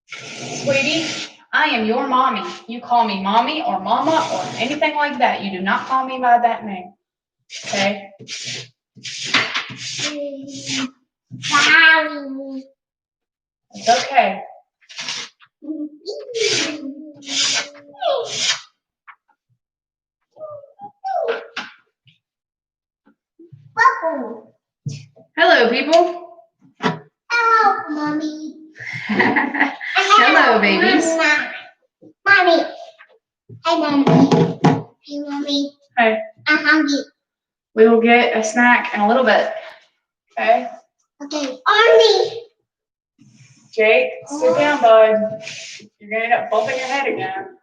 Sweetie, I am your mommy. You call me mommy or mama or anything like that. You do not call me by that name. Okay?
Sorry.
It's okay.
Bubble.
Hello, people.
Hello, Mommy.
Hello, babies.
Mommy. Hey, Mommy. Hey, Mommy.
Hey.
I'm hungry.
We will get a snack in a little bit. Okay?
Okay. Army.
Jake, sit down, bud. You're going to end up bumping your head again.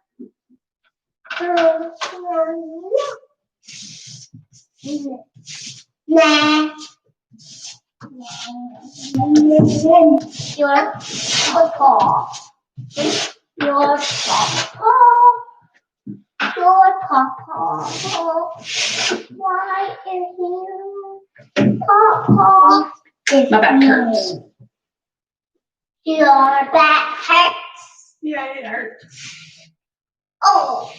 Nah. Your papa. Your papa. Why is you papa?
My back hurts.
Your back hurts.
Yeah, it hurts.
Oh.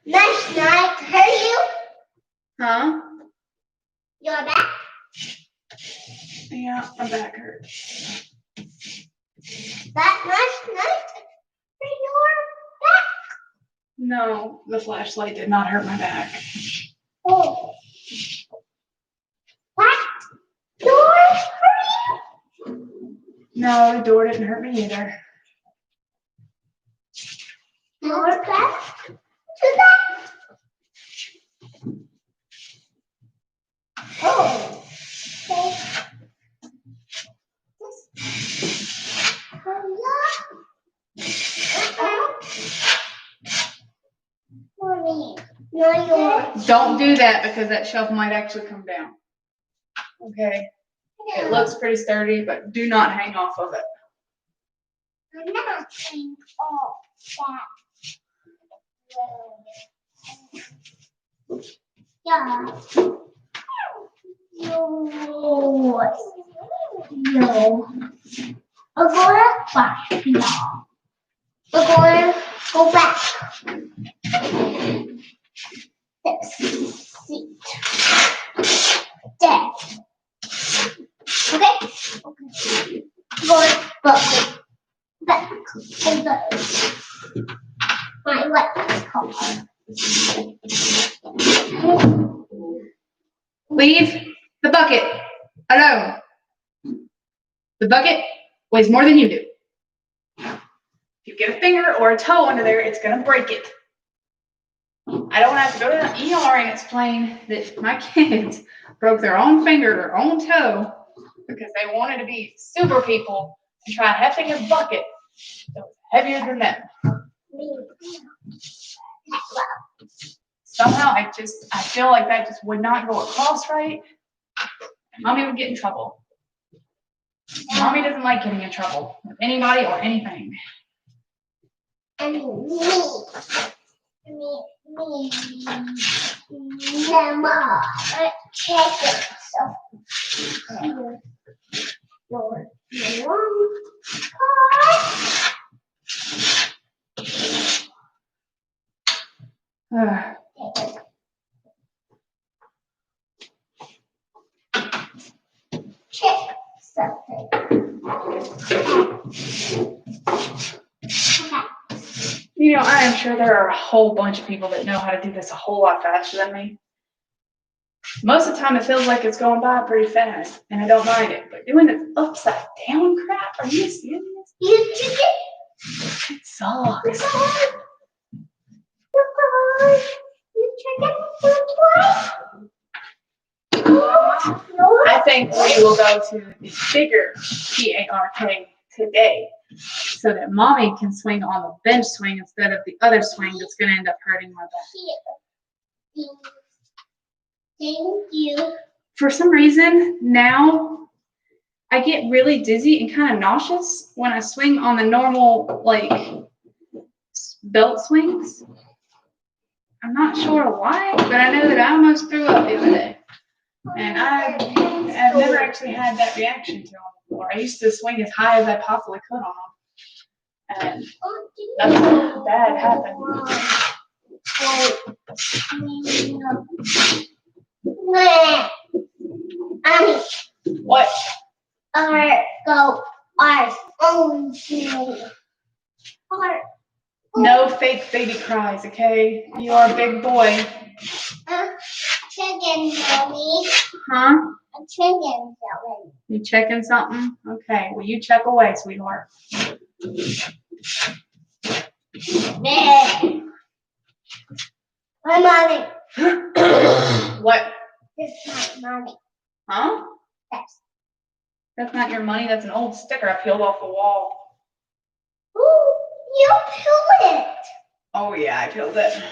Last night hurt you?
Huh?
Your back?
Yeah, my back hurts.
That last night hurt your back?
No, the flashlight did not hurt my back.
Oh. That door hurt you?
No, the door didn't hurt me either.
Your back? To that? Oh. Okay. Mommy, not yours.
Don't do that because that shelf might actually come down. Okay? It looks pretty sturdy, but do not hang off of it.
I'm not hanging off that. Yeah. No. We're going back now. We're going to go back. This seat. There. Okay? Okay. Going back. And my left car.
Leave the bucket alone. The bucket weighs more than you do. If you get a finger or a toe under there, it's going to break it. I don't have to go to the ER and explain that my kids broke their own finger or own toe because they wanted to be super people and try hefting a bucket that was heavier than them. Somehow I feel like that just would not go across right. And Mommy would get in trouble. Mommy doesn't like getting in trouble with anybody or anything.
Mama, check it. Check something.
You know, I am sure there are a whole bunch of people that know how to do this a whole lot faster than me. Most of the time it feels like it's going by pretty fast, and I don't mind it. But doing this upside down crap, are you serious?
You check it.
It sucks.
You check it.
I think we will go to the bigger PARK today so that Mommy can swing on the bench swing instead of the other swing that's going to end up hurting my back.
Thank you.
For some reason, now I get really dizzy and kind of nauseous when I swing on the normal, like, belt swings. I'm not sure why, but I know that I almost threw up the other day. And I've never actually had that reaction to them before. I used to swing as high as I possibly could on them. And nothing bad happened. What? No fake baby cries, okay? You are a big boy.
Checking, Mommy.
Huh?
I'm checking something.
You checking something? Okay, well, you check away, sweetheart.
There. My mommy.
What?
This is my mommy.
Huh?
Yes.
That's not your money. That's an old sticker I peeled off the wall.
Ooh, you peeled it.
Oh, yeah, I peeled it.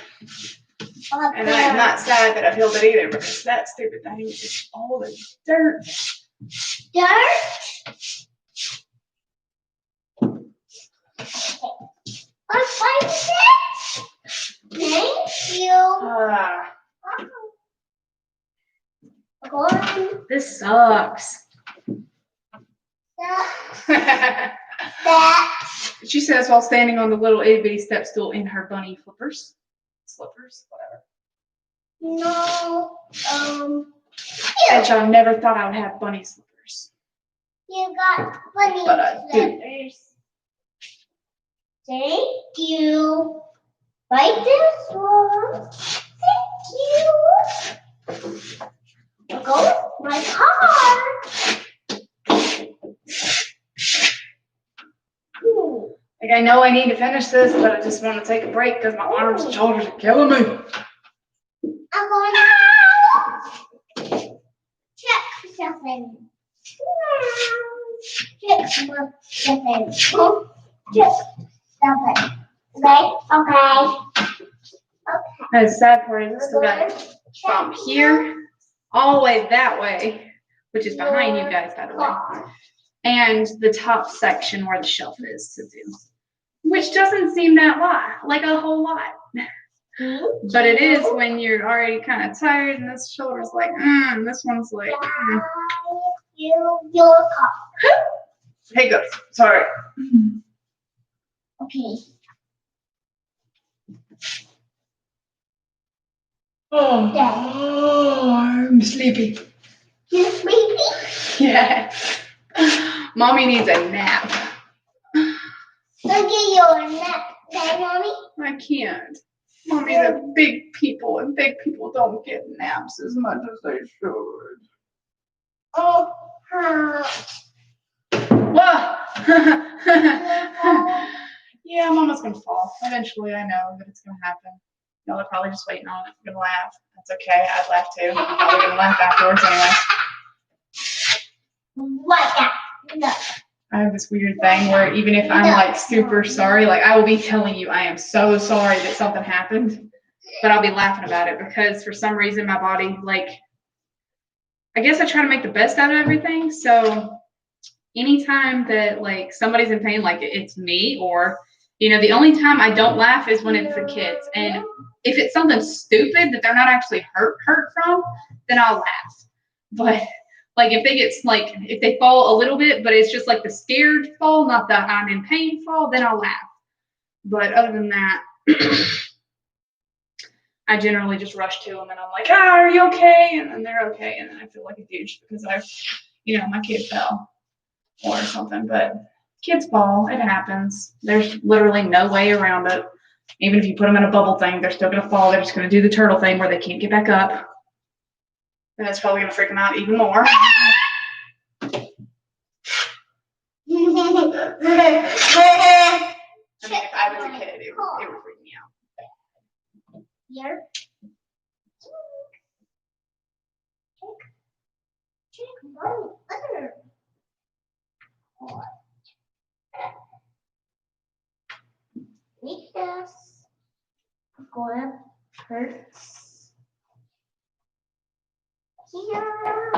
Up
And
there.
I am not sad that I peeled it either, because that stupid thing is all the dirt.
Dirt? Let's find it. Thank you.
This sucks.
That.
She says while standing on the little itty bitty step stool in her bunny slippers, whatever.
No.
Bet y'all never thought I would have bunny slippers.
You got bunny
But I do.
slippers. Thank you. Like this one. Thank you. I'll go with my car.
Like, I know I need to finish this, but I just want to take a break because my arms and shoulders are killing me.
I'm going to check something. Check something. Check something. Okay.
And the sad part is I still got it from here all the way that way, which is behind you guys, by the way, and the top section where the shelf is to do, which doesn't seem that like a whole lot. But it is when you're already kind of tired and this shoulder's like, and this one's like,
Your car.
Hey, go. Sorry.
Okay.
Oh, I'm sleepy.
You sleepy?
Yeah. Mommy needs a nap.
Look at your nap, okay, Mommy?
I can't. Mommy, the big people, and big people don't get naps as much as they should.
Oh,
Whoa! Yeah, Mama's gonna fall. Eventually, I know that it's gonna happen. Y'all are probably just waiting on it. I'm gonna laugh. That's okay. I'd laugh too. I'm probably gonna laugh afterwards anyway.
What that? No.
I have this weird thing where even if I'm like super sorry, like I will be telling you I am so sorry that something happened, but I'll be laughing about it because for some reason my body, like, I guess I try to make the best out of everything. So anytime that like somebody's in pain, like it's me, or the only time I don't laugh is when it's the kids. And if it's something stupid that they're not actually hurt from, then I'll laugh. But like if they fall a little bit, but it's just like the scared fall, not the I'm in pain fall, then I'll laugh. But other than that, I generally just rush to them and I'm like, are you okay? And then they're okay. And then I feel like a douche because my kid fell or something. But kids fall, it happens. There's literally no way around it. Even if you put them in a bubble thing, they're still going to fall. They're just going to do the turtle thing where they can't get back up. And that's probably going to freak them out even more. I mean, if I was a kid, it would freak me out.
Here. Check one other. Weakness. Going hurts. Here.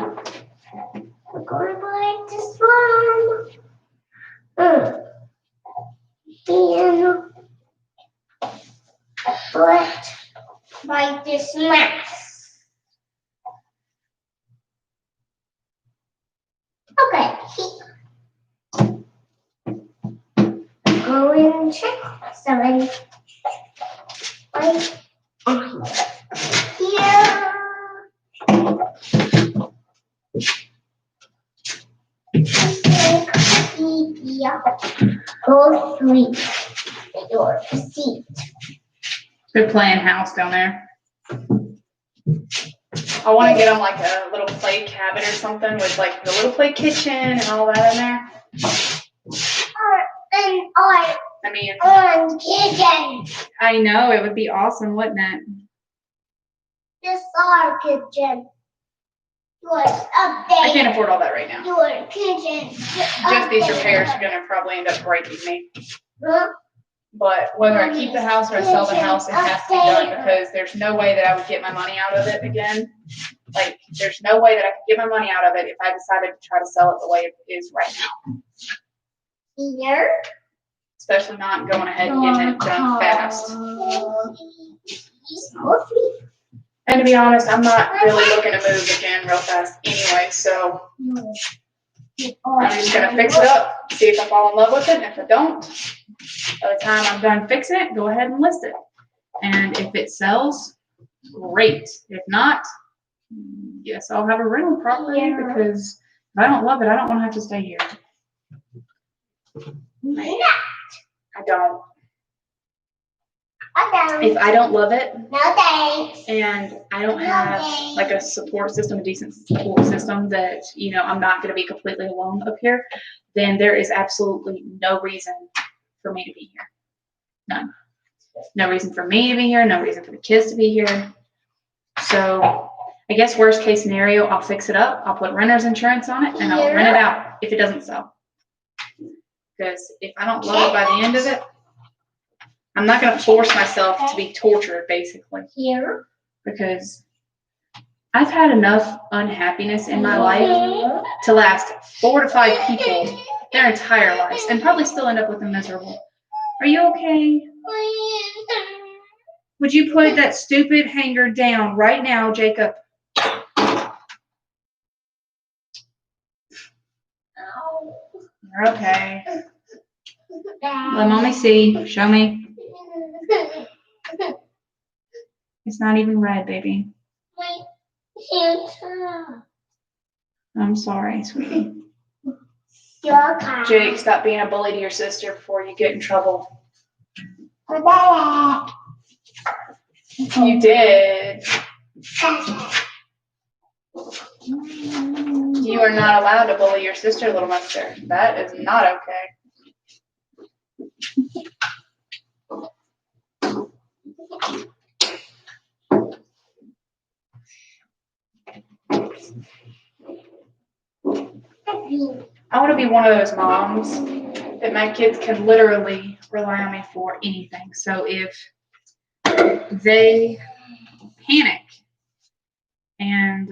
We're going to like this one. Here. But like this mask. Okay, go and check 7. Right here. Go sleep at your seat.
They're playing house down there. I want to get them like a little play cabin or something with like the little play kitchen and all that in there.
And kitchen.
I know, it would be awesome, wouldn't it?
This our kitchen. Yours up there.
I can't afford all that right now.
Your kitchen.
Just these repairs are going to probably end up breaking me.
Huh?
But whether I keep the house or I sell the house, it has to be done because there's no way that I would get my money out of it again. Like, there's no way that I could get my money out of it if I decided to try to sell it the way it is right now.
Here.
Especially not going ahead and getting it done fast. And to be honest, I'm not really looking to move again real fast anyway, so I'm just going to fix it up, see if I fall in love with it, and if I don't, by the time I'm done fixing it, go ahead and list it. And if it sells, great. If not, yes, I'll have a rental property because if I don't love it, I don't want to have to stay here. I don't. If I don't love it,
No thanks.
and I don't have like a support system, a decent support system that, I'm not going to be completely alone up here, then there is absolutely no reason for me to be here. None. No reason for me to be here, no reason for the kids to be here. So I guess worst case scenario, I'll fix it up, I'll put renter's insurance on it, and I'll rent it out if it doesn't sell. Because if I don't love it by the end of it, I'm not going to force myself to be tortured, basically.
Here.
Because I've had enough unhappiness in my life to last 4 to 5 people their entire lives and probably still end up with them miserable. Are you okay? Would you put that stupid hanger down right now, Jacob? You're okay. Let mommy see. Show me. It's not even red, baby. I'm sorry, sweetie. Jake, stop being a bully to your sister before you get in trouble. You did. You are not allowed to bully your sister, little mister. That is not okay. I want to be one of those moms that my kids can literally rely on me for anything. So if they panic and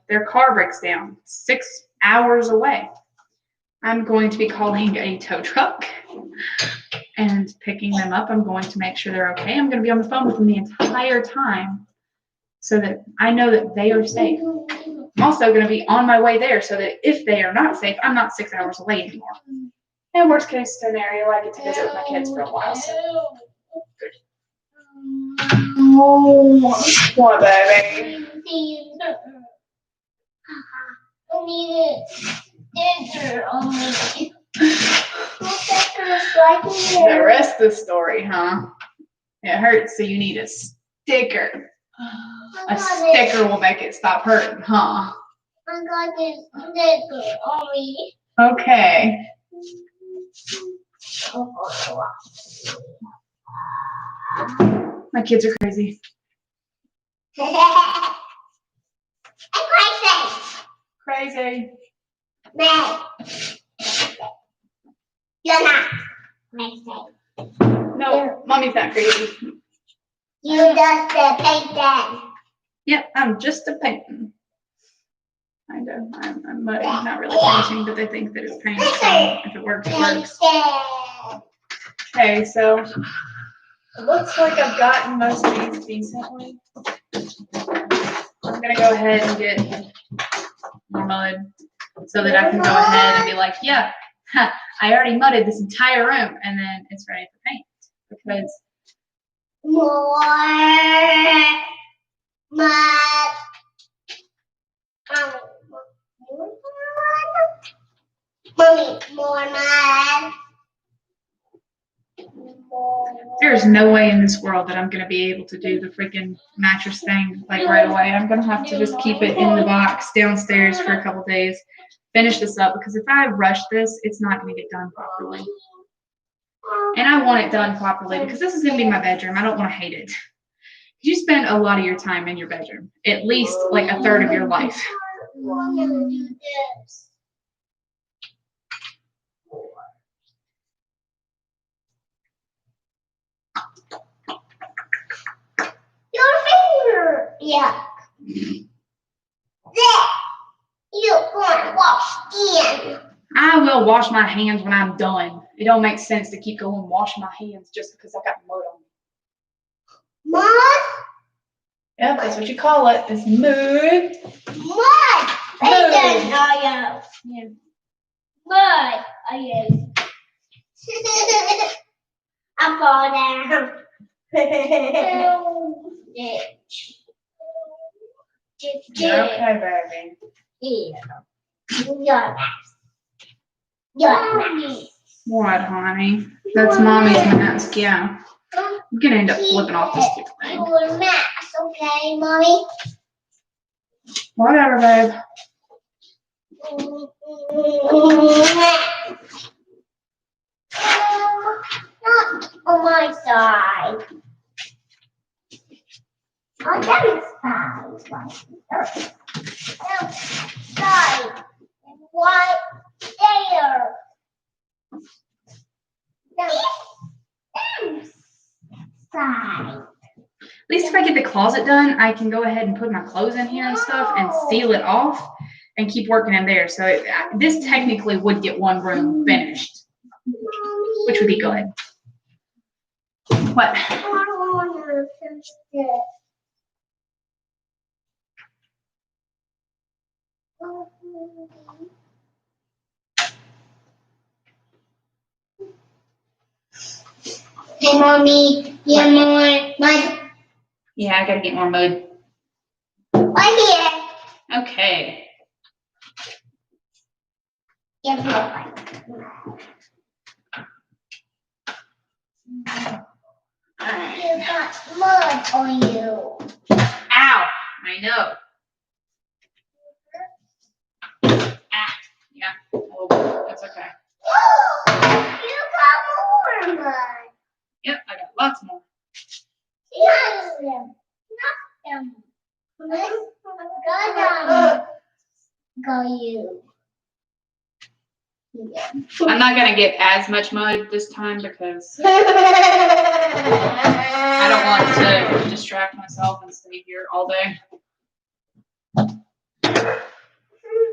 their car breaks down 6 hours away, I'm going to be calling a tow truck and picking them up. I'm going to make sure they're okay. I'm going to be on the phone with them the entire time so that I know that they are safe. I'm also going to be on my way there so that if they are not safe, I'm not 6 hours away anymore. And worst case scenario, I get to visit with my kids for a while. So good. What, baby? The rest of the story, huh? It hurts, so you need a sticker. A sticker will make it stop hurting, huh?
I got this sticker on me.
Okay. My kids are crazy.
I'm crazy.
Crazy.
No. You're not crazy.
No, mommy's not crazy.
You just a painting.
Yep, I'm just a painting. Kind of. I'm not really painting, but they think that it's paint. So if it works, it works. Okay, so it looks like I've gotten most of these decently. I'm gonna go ahead and get more mud so that I can go ahead and be like, yeah, I already mudded this entire room, and then it's ready for paint. Because
More mud. Mommy, more mud.
there's no way in this world that I'm gonna be able to do the freaking mattress thing like right away. I'm gonna have to just keep it in the box downstairs for a couple days, finish this up, because if I rush this, it's not gonna get done properly. And I want it done properly because this is gonna be my bedroom. I don't want to hate it. You spend a lot of your time in your bedroom, at least like a third of your life.
I'm gonna do this. Your finger. Yeah. There. You're gonna wash in.
I will wash my hands when I'm done. It don't make sense to keep going washing my hands just because I got mud on me.
Mud?
Yep, that's what you call it. It's mud.
Mud. Bacon.
Yeah.
Mud. I fall down.
You're okay, baby.
You're nice.
What, honey? That's mommy's mask, yeah. I'm gonna end up flipping off this stupid thing.
Your mask, okay, mommy?
Whatever, babe.
Not on my side. On that side. Right there. Side.
At least if I get the closet done, I can go ahead and put my clothes in here and stuff and seal it off and keep working in there. So this technically would get one room finished, which would be good. What?
I want to finish this. Hey, mommy, you more mud?
Yeah, I gotta get more mud.
Right here.
Okay.
Give me one.
Alright.
You got mud on you.
Ow! I know. Ah, yeah, a little bit. That's okay.
Oh, you got more mud.
Yep, I got lots more.
Not them. Not them. Go you. Yeah.
I'm not gonna get as much mud this time because I don't want to distract myself and stay here all day.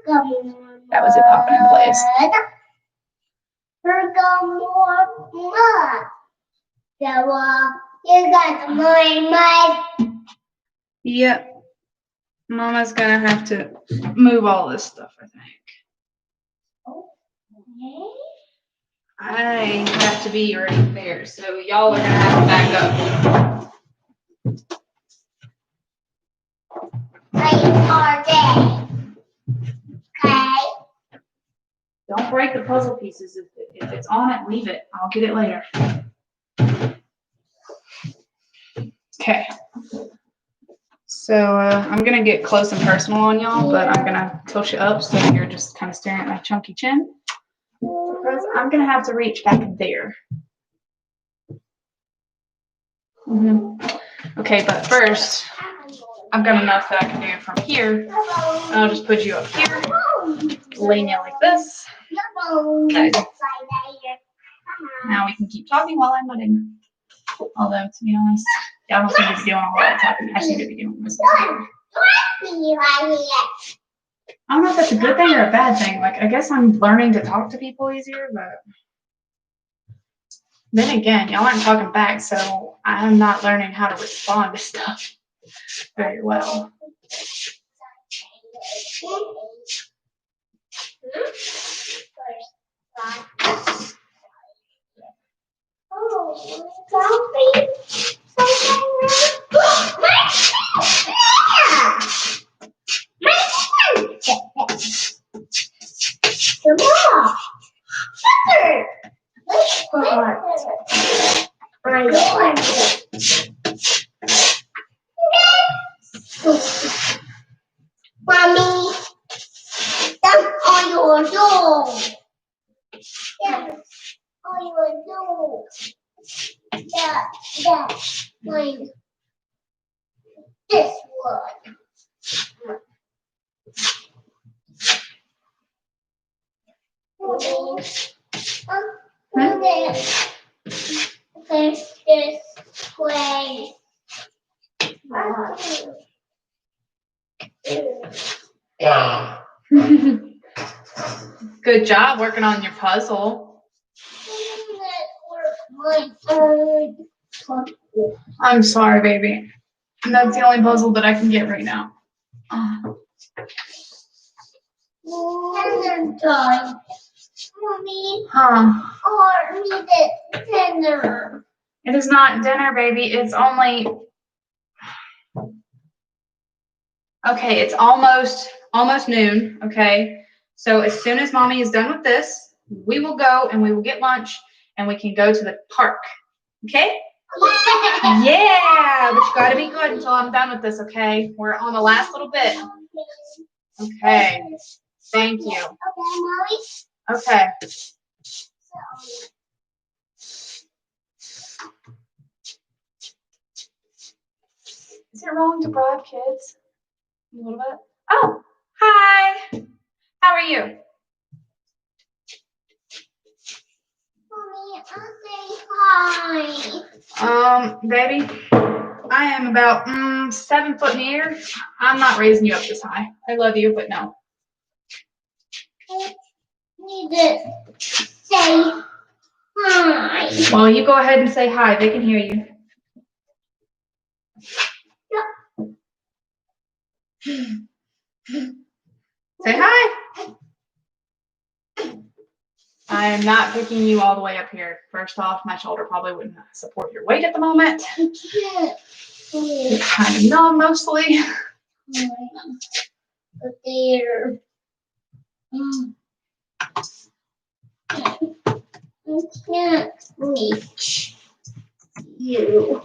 That was it popping in place.
Here go more mud. So, you got the more mud.
Yep. Mama's gonna have to move all this stuff, I think.
Okay.
I have to be right there, so y'all are gonna have to back up.
Like all day. Okay.
Don't break the puzzle pieces. If it's on it, leave it. I'll get it later. Okay. So I'm gonna get close and personal on y'all, but I'm gonna tilt you up so you're just kind of staring at my chunky chin. Because I'm gonna have to reach back there. Okay, but first, I've got enough that I can do from here. And I'll just put you up here, lean you like this. Okay. Now we can keep talking while I'm mudding. Although, to be honest, y'all don't seem to be doing all that talking. I seem to be doing this. I don't know if that's a good thing or a bad thing. Like, I guess I'm learning to talk to people easier, but then again, y'all aren't talking back, so I'm not learning how to respond to stuff very well.
Mommy, that's on your door. Yes, on your door. That's mine. This one. Okay, this way.
Good job working on your puzzle. I'm sorry, baby. That's the only puzzle that I can get right now.
Mommy,
Huh.
or need it tender.
It is not dinner, baby. It's only... Okay, it's almost noon, okay? So as soon as Mommy is done with this, we will go and we will get lunch and we can go to the park, okay? Yeah, but you gotta be good until I'm done with this, okay? We're on the last little bit. Okay, thank you.
Okay, Mommy.
Okay. Is it wrong to bribe kids? A little bit. Oh, hi. How are you?
Mommy, I'll say hi.
Baby, I am about 7 foot in the air. I'm not raising you up this high. I love you, but no.
I need to say hi.
Well, you go ahead and say hi. They can hear you. Say hi. I am not picking you all the way up here. First off, my shoulder probably wouldn't support your weight at the moment. It's kind of numb mostly.
But there. I can't reach you.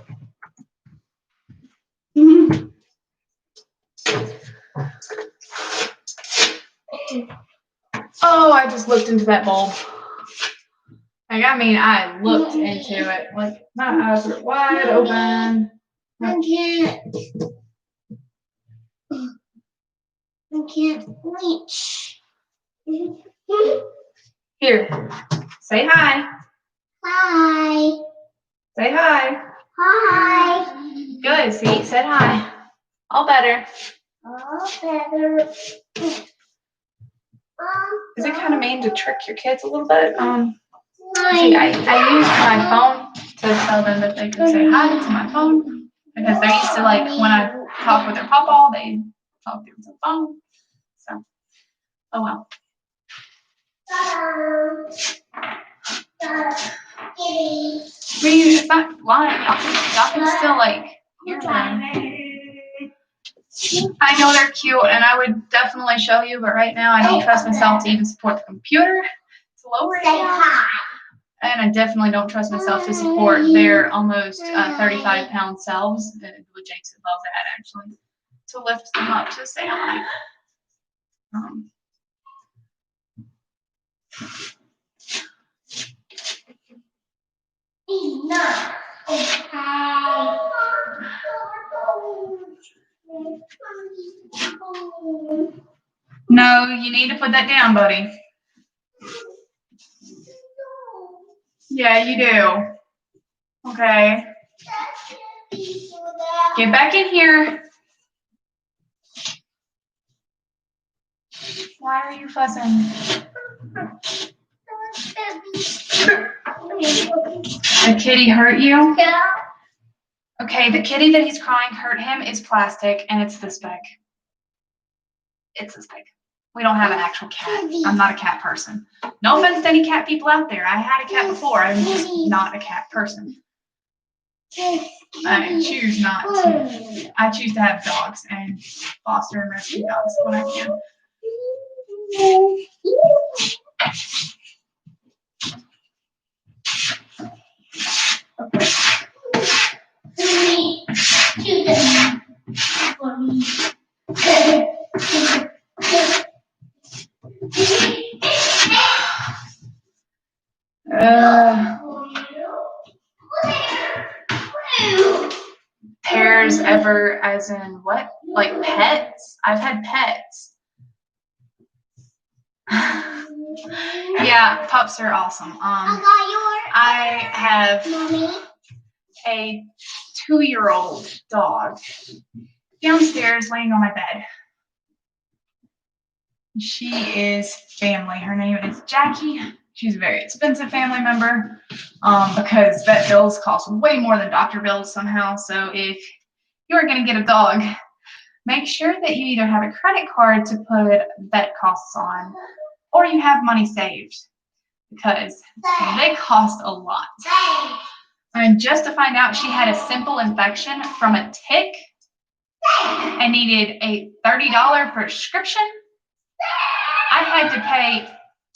Oh, I just looked into that bowl. Like, I mean, I looked into it. Like, my eyes were wide open.
I can't reach.
Here, say hi.
Hi.
Say hi.
Hi.
Good, see, said hi. All better.
All better.
Is it kind of mean to trick your kids a little bit?
Hi.
See, I used my phone to tell them that they could say hi to my phone because they're used to, like, when I talk with their papa, they talk through the phone. So, oh well. It's not lying. Y'all can still, like, hear them. I know they're cute, and I would definitely show you, but right now I don't trust myself to even support the computer. It's lower here. And I definitely don't trust myself to support their almost 35-pound selves. Jake's above that, actually, to lift them up to say hi. No, you need to put that down, buddy. Yeah, you do. Okay. Get back in here. Why are you fussing? The kitty hurt you?
Yeah.
Okay, the kitty that he's crying hurt him is plastic, and it's this big. It's this big. We don't have an actual cat. I'm not a cat person. No offense to any cat people out there. I had a cat before. I'm just not a cat person. I choose not to. I choose to have dogs and foster and rescue dogs when I can. Pairs ever as in what? Like pets? I've had pets. Yeah, pups are awesome. I have a 2-year-old dog downstairs laying on my bed. She is family. Her name is Jackie. She's a very expensive family member because vet bills cost way more than doctor bills somehow. So if you're going to get a dog, make sure that you either have a credit card to put vet costs on or you have money saved because they cost a lot. And just to find out, she had a simple infection from a tick and needed a $30 prescription. I had to pay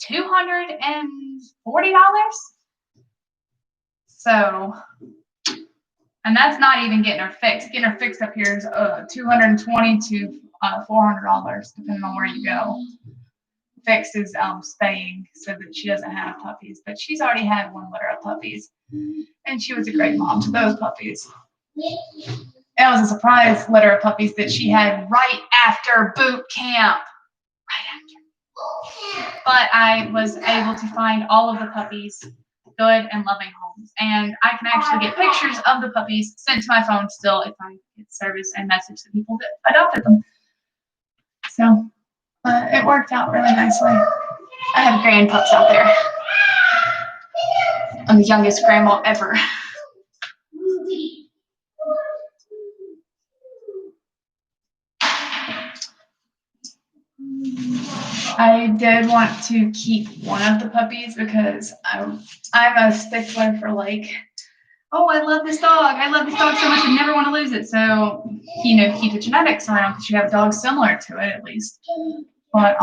$240. So, and that's not even getting her fixed. Getting her fixed up here is $220 to $400, depending on where you go. Fixed is spaying so that she doesn't have puppies, but she's already had one litter of puppies, and she was a great mom to those puppies. It was a surprise litter of puppies that she had right after boot camp. But I was able to find all of the puppies good and loving homes. And I can actually get pictures of the puppies sent to my phone still if I get service and message the people that adopted them. So it worked out really nicely. I have grandpups out there. I'm the youngest grandma ever. I did want to keep one of the puppies because I'm a stickler for like, oh, I love this dog. I love this dog so much I never want to lose it. So, keep the genetics around because you have dogs similar to it at least. But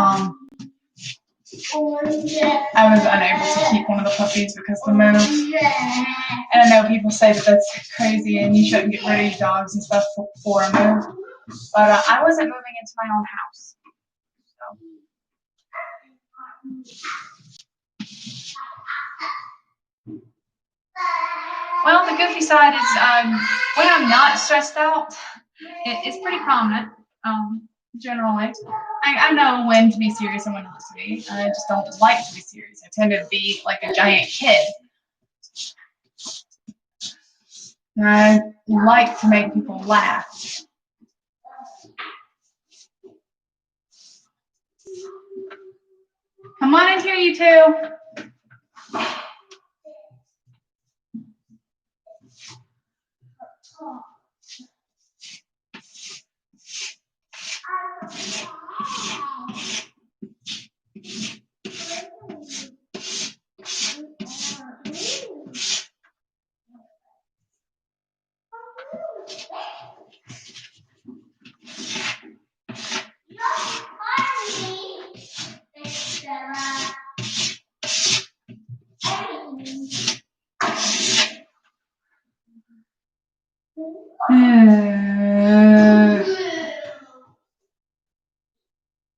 I was unable to keep one of the puppies because of the move. And I know people say that that's crazy and you shouldn't get rid of your dogs and stuff for a move. But I wasn't moving into my own house. So. Well, the goofy side is when I'm not stressed out, it's pretty prominent. Generally, I know when to be serious and when not to be. I just don't like to be serious. I tend to be like a giant kid. And I like to make people laugh. Come on in here, you two.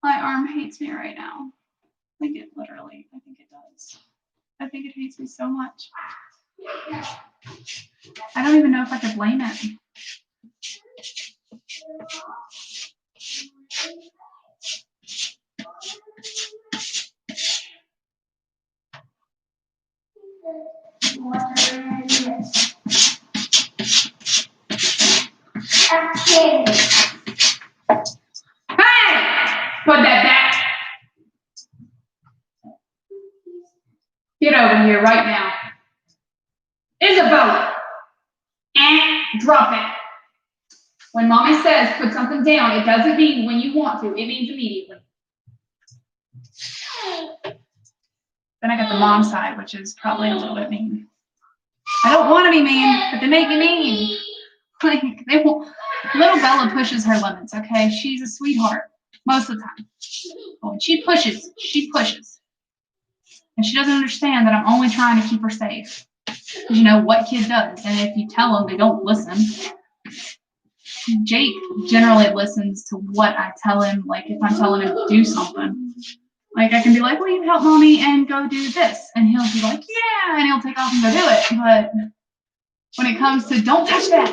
My arm hates me right now. Like it literally, I think it does. I think it hates me so much. I don't even know if I could blame it. Hey! Put that back. Get over here right now. Isabella! Drop it. When mommy says put something down, it doesn't mean when you want to. It means immediately. Then I got the mom side, which is probably a little bit mean. I don't want to be mean, but they make me mean. Like, they won't. Little Bella pushes her limits, okay? She's a sweetheart most of the time. But when she pushes, she pushes. And she doesn't understand that I'm only trying to keep her safe. Because you know what kid does. And if you tell them, they don't listen. Jake generally listens to what I tell him, like if I'm telling him to do something. Like I can be like, will you help mommy and go do this? And he'll be like, yeah, and he'll take off and go do it. But when it comes to don't touch that,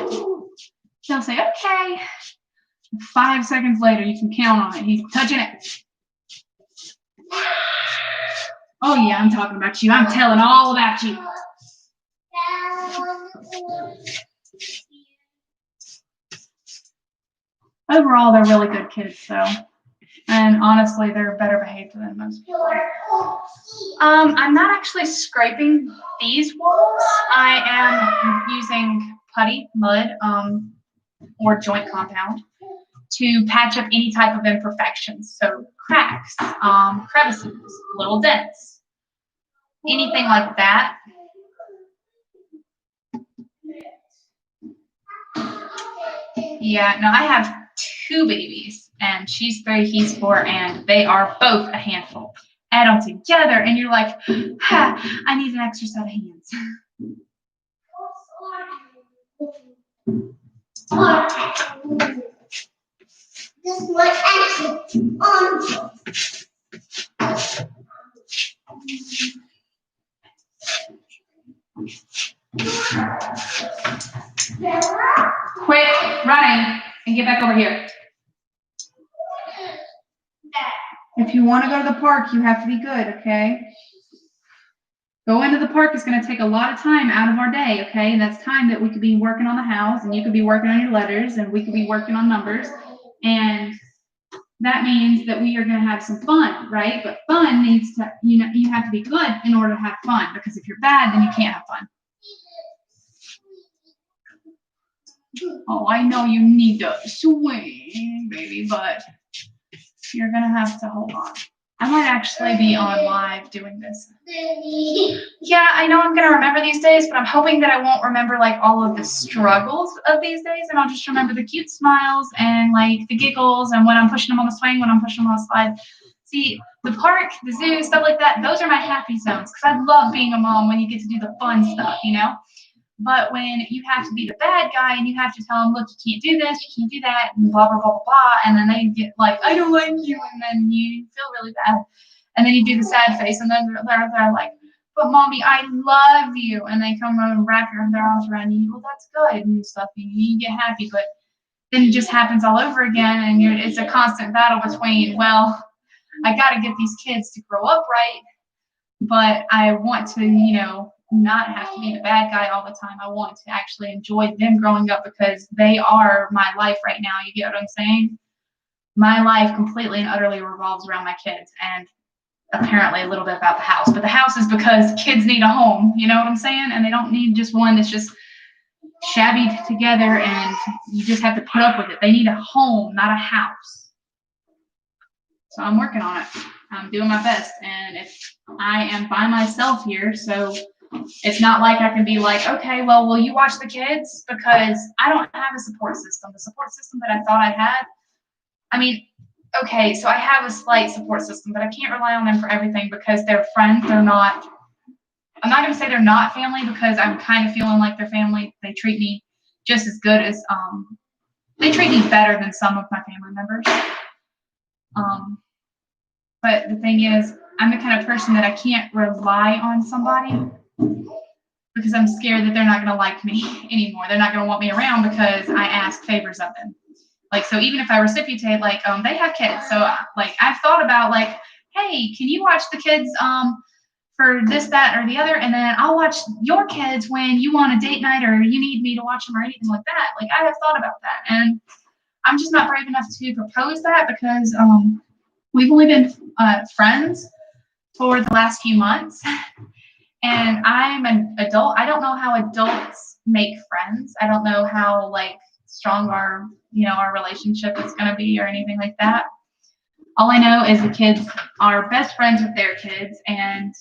he'll say, okay. 5 seconds later, you can count on it. He's touching it. Oh yeah, I'm talking about you. I'm telling all about you. Overall, they're really good kids, though. And honestly, they're better behaved than most people. I'm not actually scraping these walls. I am using putty, mud, or joint compound to patch up any type of imperfections. So cracks, crevices, little dents, anything like that. Yeah, no, I have 2 babies, and she's 3, he's 4, and they are both a handful. Add them together, and you're like, ha, I need an extra set of hands.
This is my action on.
Quit running and get back over here. If you want to go to the park, you have to be good, okay? Going to the park is going to take a lot of time out of our day, okay? And that's time that we could be working on the house, and you could be working on your letters, and we could be working on numbers. And that means that we are going to have some fun, right? But fun needs to, you have to be good in order to have fun, because if you're bad, then you can't have fun. Oh, I know you need to swing, baby, but you're going to have to hold on. I might actually be on live doing this. Yeah, I know I'm going to remember these days, but I'm hoping that I won't remember like all of the struggles of these days, and I'll just remember the cute smiles and like the giggles and when I'm pushing them on the swing, when I'm pushing them on the slide. See, the park, the zoo, stuff like that, those are my happy zones because I love being a mom when you get to do the fun stuff, you know? But when you have to be the bad guy and you have to tell them, look, you can't do this, you can't do that, and blah, blah, blah, blah, blah, and then they get like, I don't like you, and then you feel really bad. And then you do the sad face, and then they're like, but mommy, I love you. And they come over and wrap their arms around you. Well, that's good and stuff, and you get happy, but then it just happens all over again, and it's a constant battle between, well, I got to get these kids to grow up right, but I want to, not have to be the bad guy all the time. I want to actually enjoy them growing up because they are my life right now. You get what I'm saying? My life completely and utterly revolves around my kids, and apparently a little bit about the house. But the house is because kids need a home, you know what I'm saying? And they don't need just one that's just shabby together and you just have to put up with it. They need a home, not a house. So I'm working on it. I'm doing my best. And if I am by myself here, so it's not like I can be like, okay, well, will you watch the kids? Because I don't have a support system. The support system that I thought I had, I mean, okay, so I have a slight support system, but I can't rely on them for everything because they're friends. I'm not going to say they're not family because I'm kind of feeling like they're family. They treat me just as good as, they treat me better than some of my family members. But the thing is, I'm the kind of person that I can't rely on somebody because I'm scared that they're not going to like me anymore. They're not going to want me around because I ask favors of them. Like, so even if I reciprocate, like, they have kids. So, like, I've thought about, like, hey, can you watch the kids for this, that, or the other? And then I'll watch your kids when you want a date night or you need me to watch them or anything like that. Like, I have thought about that. And I'm just not brave enough to propose that because we've only been friends for the last few months. And I'm an adult. I don't know how adults make friends. I don't know how, like, strong our relationship is going to be or anything like that. All I know is the kids are best friends with their kids, and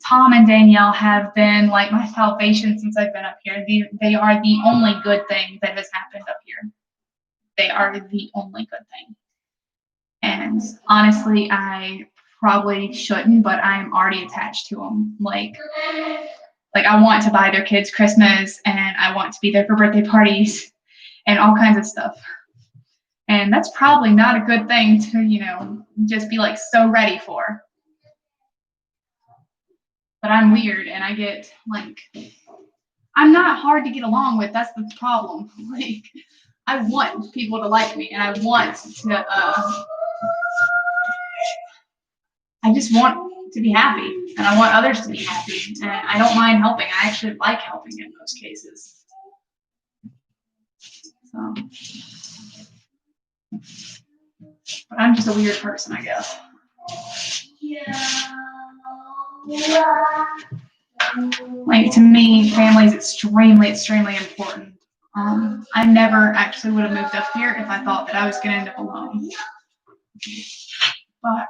Tom and Danielle have been like my salvation since I've been up here. They are the only good thing that has happened up here. They are the only good thing. And honestly, I probably shouldn't, but I'm already attached to them. Like I want to buy their kids Christmas, and I want to be there for birthday parties and all kinds of stuff. And that's probably not a good thing to, just be like so ready for. But I'm weird and I get like, I'm not hard to get along with. That's the problem. Like, I want people to like me and I want to, I just want to be happy and I want others to be happy. And I don't mind helping. I actually like helping in most cases. So, but I'm just a weird person, I guess. Like, to me, family is extremely, extremely important. I never actually would have moved up here if I thought that I was going to end up alone. But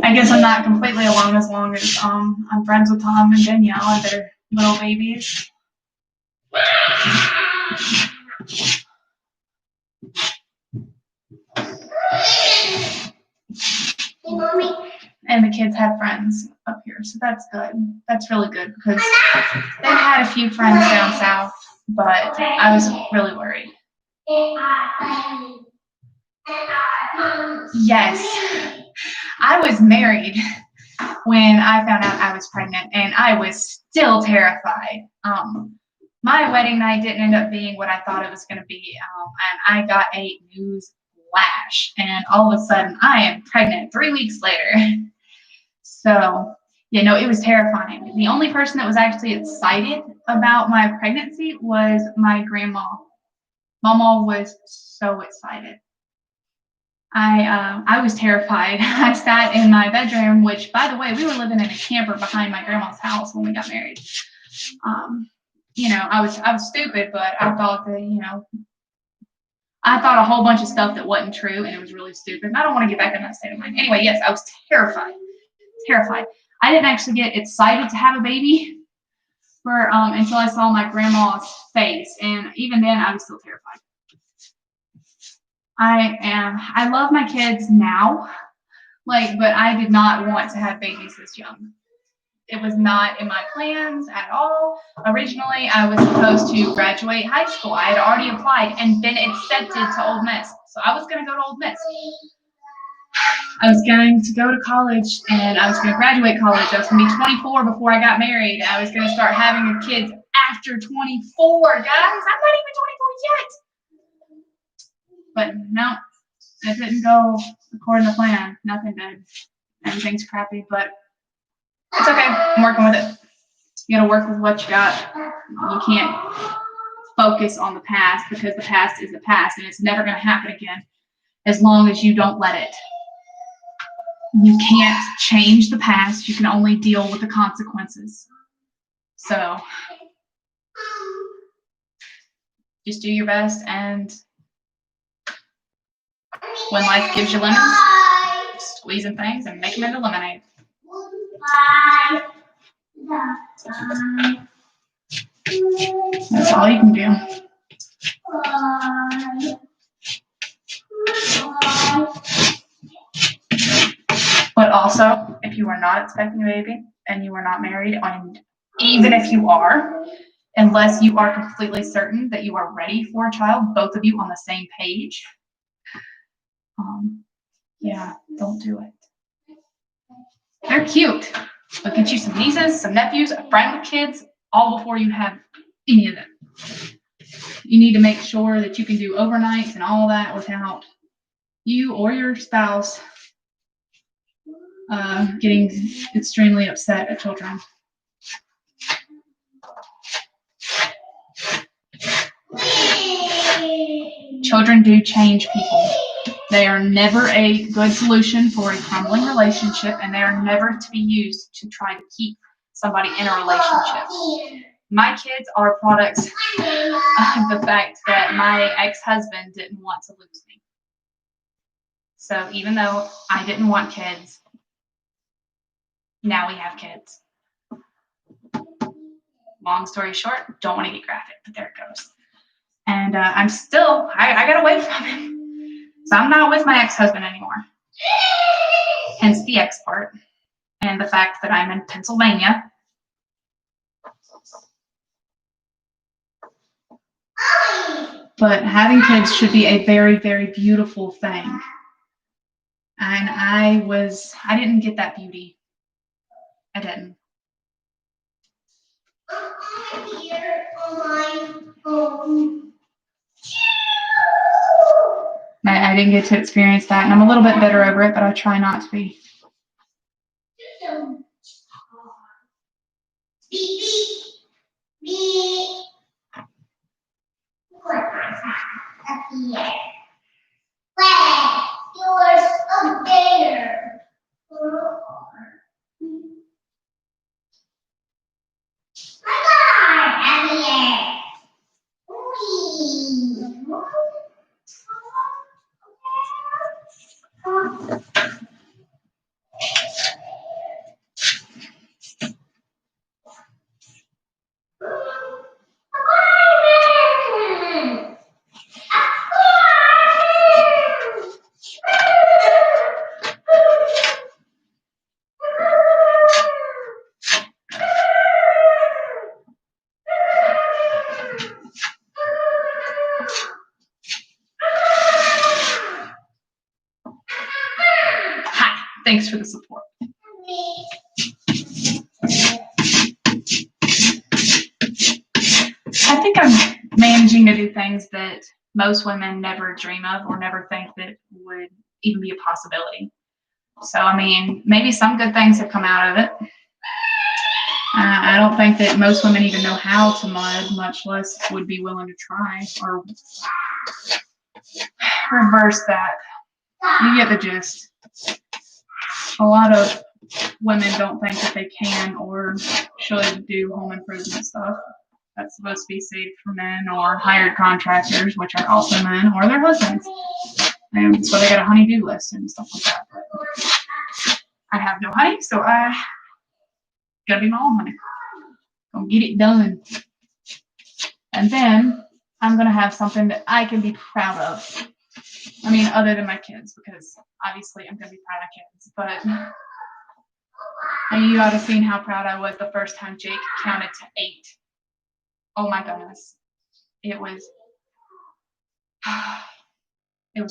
I guess I'm not completely alone as long as I'm friends with Tom and Danielle and their little babies. And the kids have friends up here, so that's good. That's really good because they've had a few friends down south, but I was really worried. Yes, I was married when I found out I was pregnant, and I was still terrified. My wedding night didn't end up being what I thought it was going to be, and I got a news flash, and all of a sudden I am pregnant 3 weeks later. So, it was terrifying. The only person that was actually excited about my pregnancy was my grandma. Mama was so excited. I was terrified. I sat in my bedroom, which, by the way, we were living in a camper behind my grandma's house when we got married. I was stupid, but I thought that, I thought a whole bunch of stuff that wasn't true, and it was really stupid. And I don't want to get back in that state of mind. Anyway, yes, I was terrified. Terrified. I didn't actually get excited to have a baby until I saw my grandma's face, and even then, I was still terrified. I love my kids now, but I did not want to have babies this young. It was not in my plans at all. Originally, I was supposed to graduate high school. I had already applied and been accepted to Ole Miss. So I was going to go to Ole Miss. I was going to go to college and I was going to graduate college. I was going to be 24 before I got married. I was going to start having kids after 24, guys. I'm not even 24 yet. But no, it didn't go according to plan. Nothing did. Everything's crappy, but it's okay. I'm working with it. You gotta work with what you got. You can't focus on the past because the past is the past and it's never gonna happen again as long as you don't let it. You can't change the past. You can only deal with the consequences. So just do your best, and when life gives you lemons, squeeze them things and make them into lemonade. That's all you can do. But also, if you are not expecting a baby and you are not married, and even if you are, unless you are completely certain that you are ready for a child, both of you on the same page, yeah, don't do it. They're cute. But get you some nieces, some nephews, a friend with kids, all before you have any of them. You need to make sure that you can do overnights and all that without you or your spouse getting extremely upset at children. Children do change people. They are never a good solution for a crumbling relationship, and they are never to be used to try to keep somebody in a relationship. My kids are products of the fact that my ex-husband didn't want to lose me. So even though I didn't want kids, now we have kids. Long story short, don't want to get graphic, but there it goes. And I got away from him. So I'm not with my ex-husband anymore. Hence the ex part. And the fact that I'm in Pennsylvania. But having kids should be a very, very beautiful thing. And I didn't get that beauty. I didn't. I didn't get to experience that, and I'm a little bit bitter over it, but I try not to be. Thanks for the support. I think I'm managing to do things that most women never dream of or never think that would even be a possibility. So, I mean, maybe some good things have come out of it. I don't think that most women even know how to mud, much less would be willing to try or reverse that. You get the gist. A lot of women don't think that they can or should do home improvement stuff. That's supposed to be saved for men or hired contractors, which are also men, or their husbands. And so they got a honey-do list and stuff like that. But I have no honey, so I gotta be my own honey. Gonna get it done. And then I'm gonna have something that I can be proud of. I mean, other than my kids, because obviously I'm gonna be proud of kids. But and you ought to have seen how proud I was the first time Jake counted to 8. Oh my goodness, it was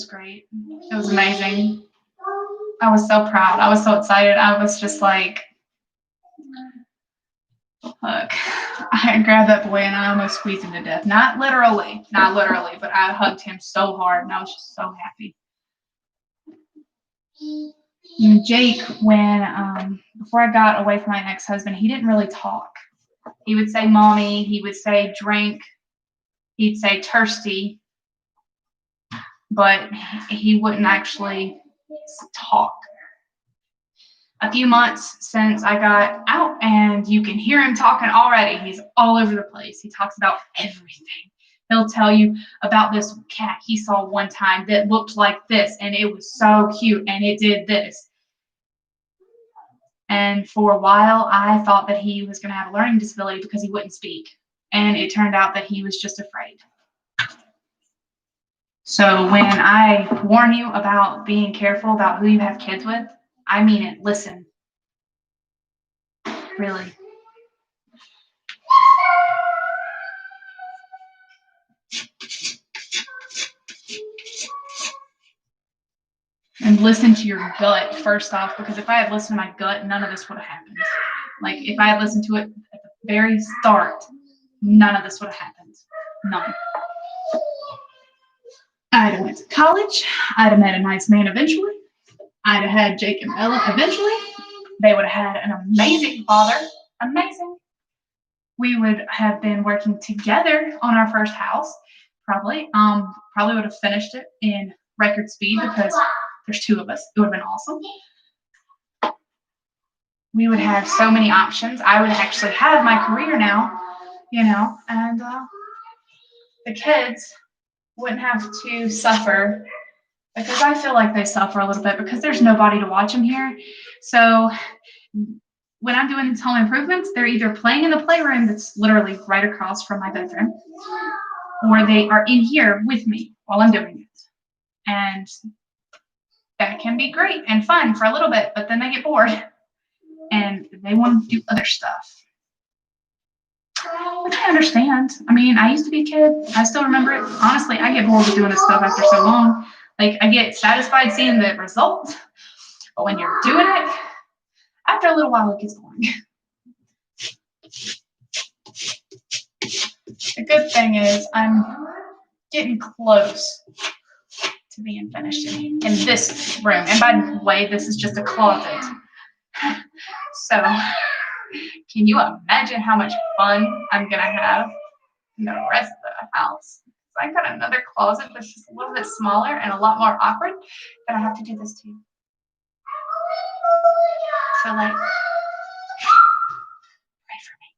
great. It was amazing. I was so proud. I was so excited. I was just like, look, I grabbed that boy and I almost squeezed him to death. Not literally, but I hugged him so hard and I was just so happy. And Jake, when before I got away from my ex-husband, he didn't really talk. He would say mommy, he would say drink, he'd say thirsty, but he wouldn't actually talk. A few months since I got out, and you can hear him talking already. He's all over the place. He talks about everything. He'll tell you about this cat he saw one time that looked like this, and it was so cute, and it did this. And for a while, I thought that he was going to have a learning disability because he wouldn't speak. And it turned out that he was just afraid. So when I warn you about being careful about who you have kids with, I mean it. Listen. Really. And listen to your gut first off, because if I had listened to my gut, none of this would have happened. Like if I had listened to it at the very start, none of this would have happened. None. I'd have went to college. I'd have met a nice man eventually. I'd have had Jake and Ella eventually. They would have had an amazing father. Amazing. We would have been working together on our first house, probably. Probably would have finished it in record speed because there's 2 of us. It would have been awesome. We would have so many options. I would actually have my career now, and the kids wouldn't have to suffer, because I feel like they suffer a little bit because there's nobody to watch them here. So when I'm doing these home improvements, they're either playing in the playroom that's literally right across from my bedroom, or they are in here with me while I'm doing it. And that can be great and fun for a little bit, but then they get bored and they want to do other stuff. Which I understand. I mean, I used to be a kid. I still remember it. Honestly, I get bored with doing this stuff after so long. Like, I get satisfied seeing the result, but when you're doing it, after a little while, it gets boring. The good thing is I'm getting close to being finished in this room. And by the way, this is just a closet. So can you imagine how much fun I'm going to have in the rest of the house? I got another closet that's just a little bit smaller and a lot more awkward, but I have to do this too. So like, pray for me.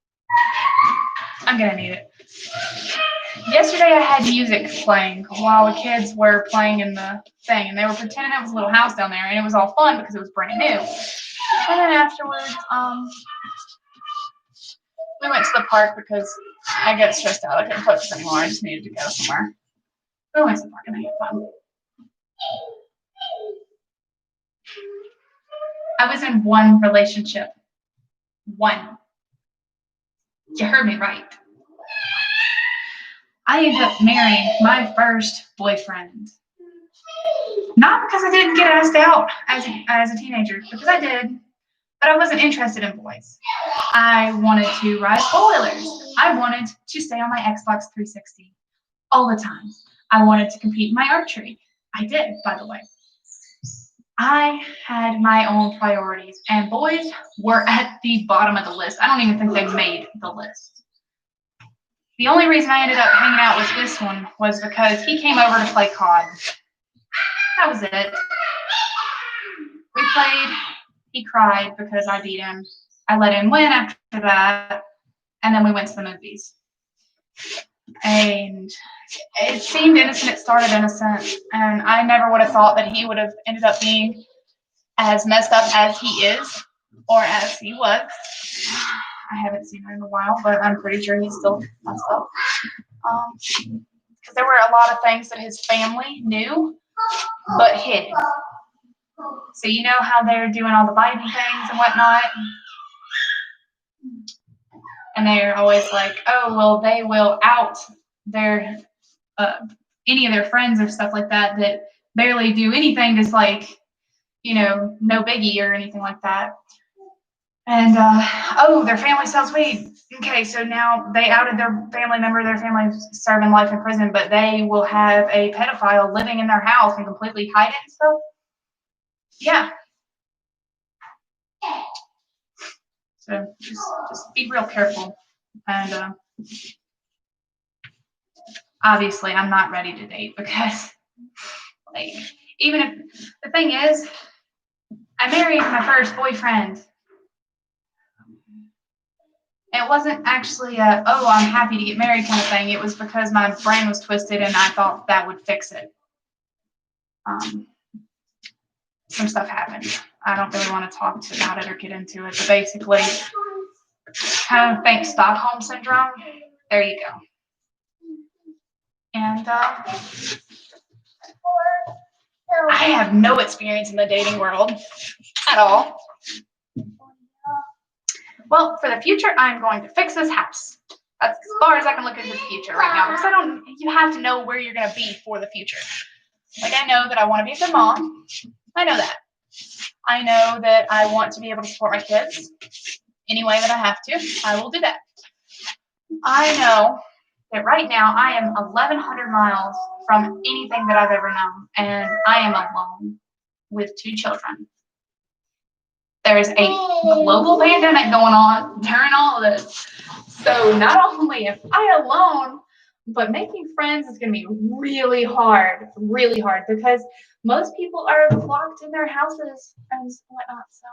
I'm gonna need it. Yesterday I had music playing while the kids were playing in the thing, and they were pretending it was a little house down there, and it was all fun because it was brand new. And then afterwards, we went to the park because I got stressed out. I couldn't focus anymore. I just needed to go somewhere. We went to the park and I had fun. I was in one relationship. One. You heard me right. I ended up marrying my first boyfriend. Not because I didn't get asked out as a teenager, because I did, but I wasn't interested in boys. I wanted to ride four-wheelers. I wanted to stay on my Xbox 360 all the time. I wanted to compete in my archery. I did, by the way. I had my own priorities, and boys were at the bottom of the list. I don't even think they made the list. The only reason I ended up hanging out with this one was because he came over to play COD. That was it. We played. He cried because I beat him. I let him win after that, and then we went to the movies. And it seemed innocent. It started innocent, and I never would have thought that he would have ended up being as messed up as he is, or as he was. I haven't seen him in a while, but I'm pretty sure he's still messed up. Because there were a lot of things that his family knew but hidden. So you know how they're doing all the Biden things and whatnot? And they're always like, oh, well, they will out their any of their friends or stuff like that barely do anything, just like, you know, no biggie or anything like that. And oh, their family sells weed. Okay, so now they outed their family member, their family's serving life in prison, but they will have a pedophile living in their house and completely hide it and stuff. Yeah. So just be real careful. And obviously I'm not ready to date because, like, even if the thing is, I married my first boyfriend. It wasn't actually a, oh, I'm happy to get married kind of thing. It was because my brain was twisted and I thought that would fix it. Some stuff happened. I don't really want to talk about it or get into it, but basically, kind of think Stockholm Syndrome. There you go. And I have no experience in the dating world at all. Well, for the future, I'm going to fix this house. That's as far as I can look into the future right now, because you have to know where you're going to be for the future. Like, I know that I want to be a good mom. I know that. I know that I want to be able to support my kids any way that I have to. I will do that. I know that right now I am 1,100 miles from anything that I've ever known, and I am alone with 2 children. There's a global pandemic going on during all of this. So not only am I alone, but making friends is going to be really hard, because most people are locked in their houses and whatnot. So,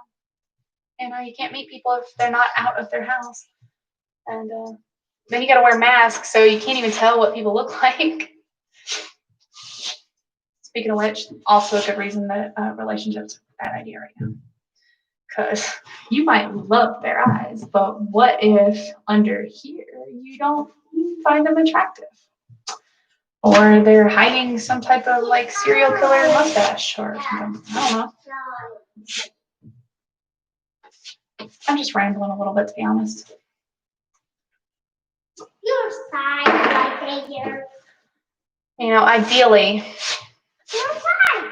and you can't meet people if they're not out of their house. And then you got to wear masks, so you can't even tell what people look like. Speaking of which, also a good reason that relationships are a bad idea right now. Because you might love their eyes, but what if under here you don't find them attractive? Or they're hiding some type of like serial killer mustache or something. I don't know. I'm just rambling a little bit, to be honest.
Your side right here.
You know, ideally,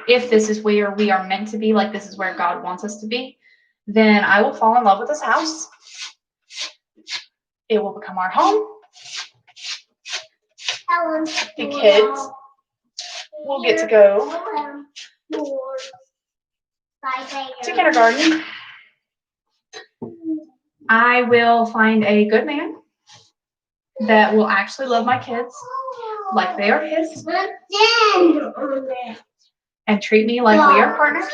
if this is where we are meant to be, like this is where God wants us to be, then I will fall in love with this house. It will become our home. The kids will get to go to kindergarten. I will find a good man that will actually love my kids like they are his and treat me like we are partners.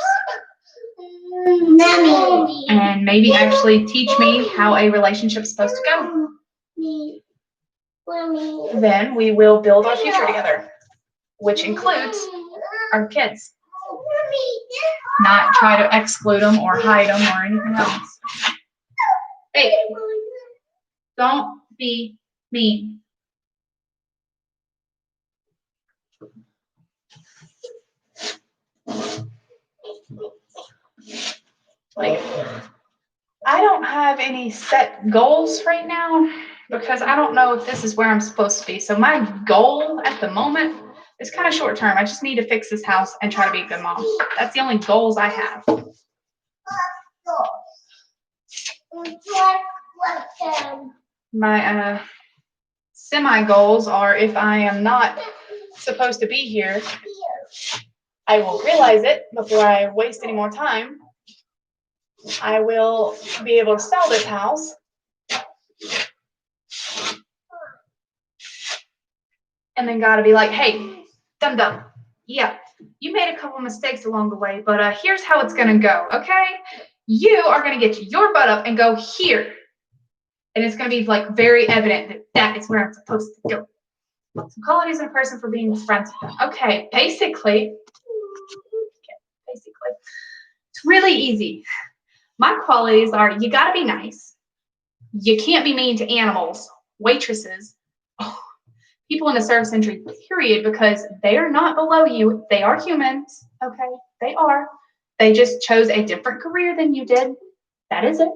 And maybe actually teach me how a relationship is supposed to go. Then we will build our future together, which includes our kids. Not try to exclude them or hide them or anything else. Hey, don't be mean. Like, I don't have any set goals right now because I don't know if this is where I'm supposed to be. So my goal at the moment is kind of short term. I just need to fix this house and try to be a good mom. That's the only goals I have. My semi goals are, if I am not supposed to be here, I will realize it before I waste any more time. I will be able to sell this house and then gotta be like, hey, dum-dum, yeah, you made a couple mistakes along the way, but here's how it's gonna go, okay? You are gonna get your butt up and go here. And it's gonna be like very evident that that is where I'm supposed to go. Some qualities in a person for being friends with them. Okay, basically, it's really easy. My qualities are, you gotta be nice. You can't be mean to animals, waitresses, people in the service industry, period, because they are not below you. They are humans, okay? They are. They just chose a different career than you did. That is it.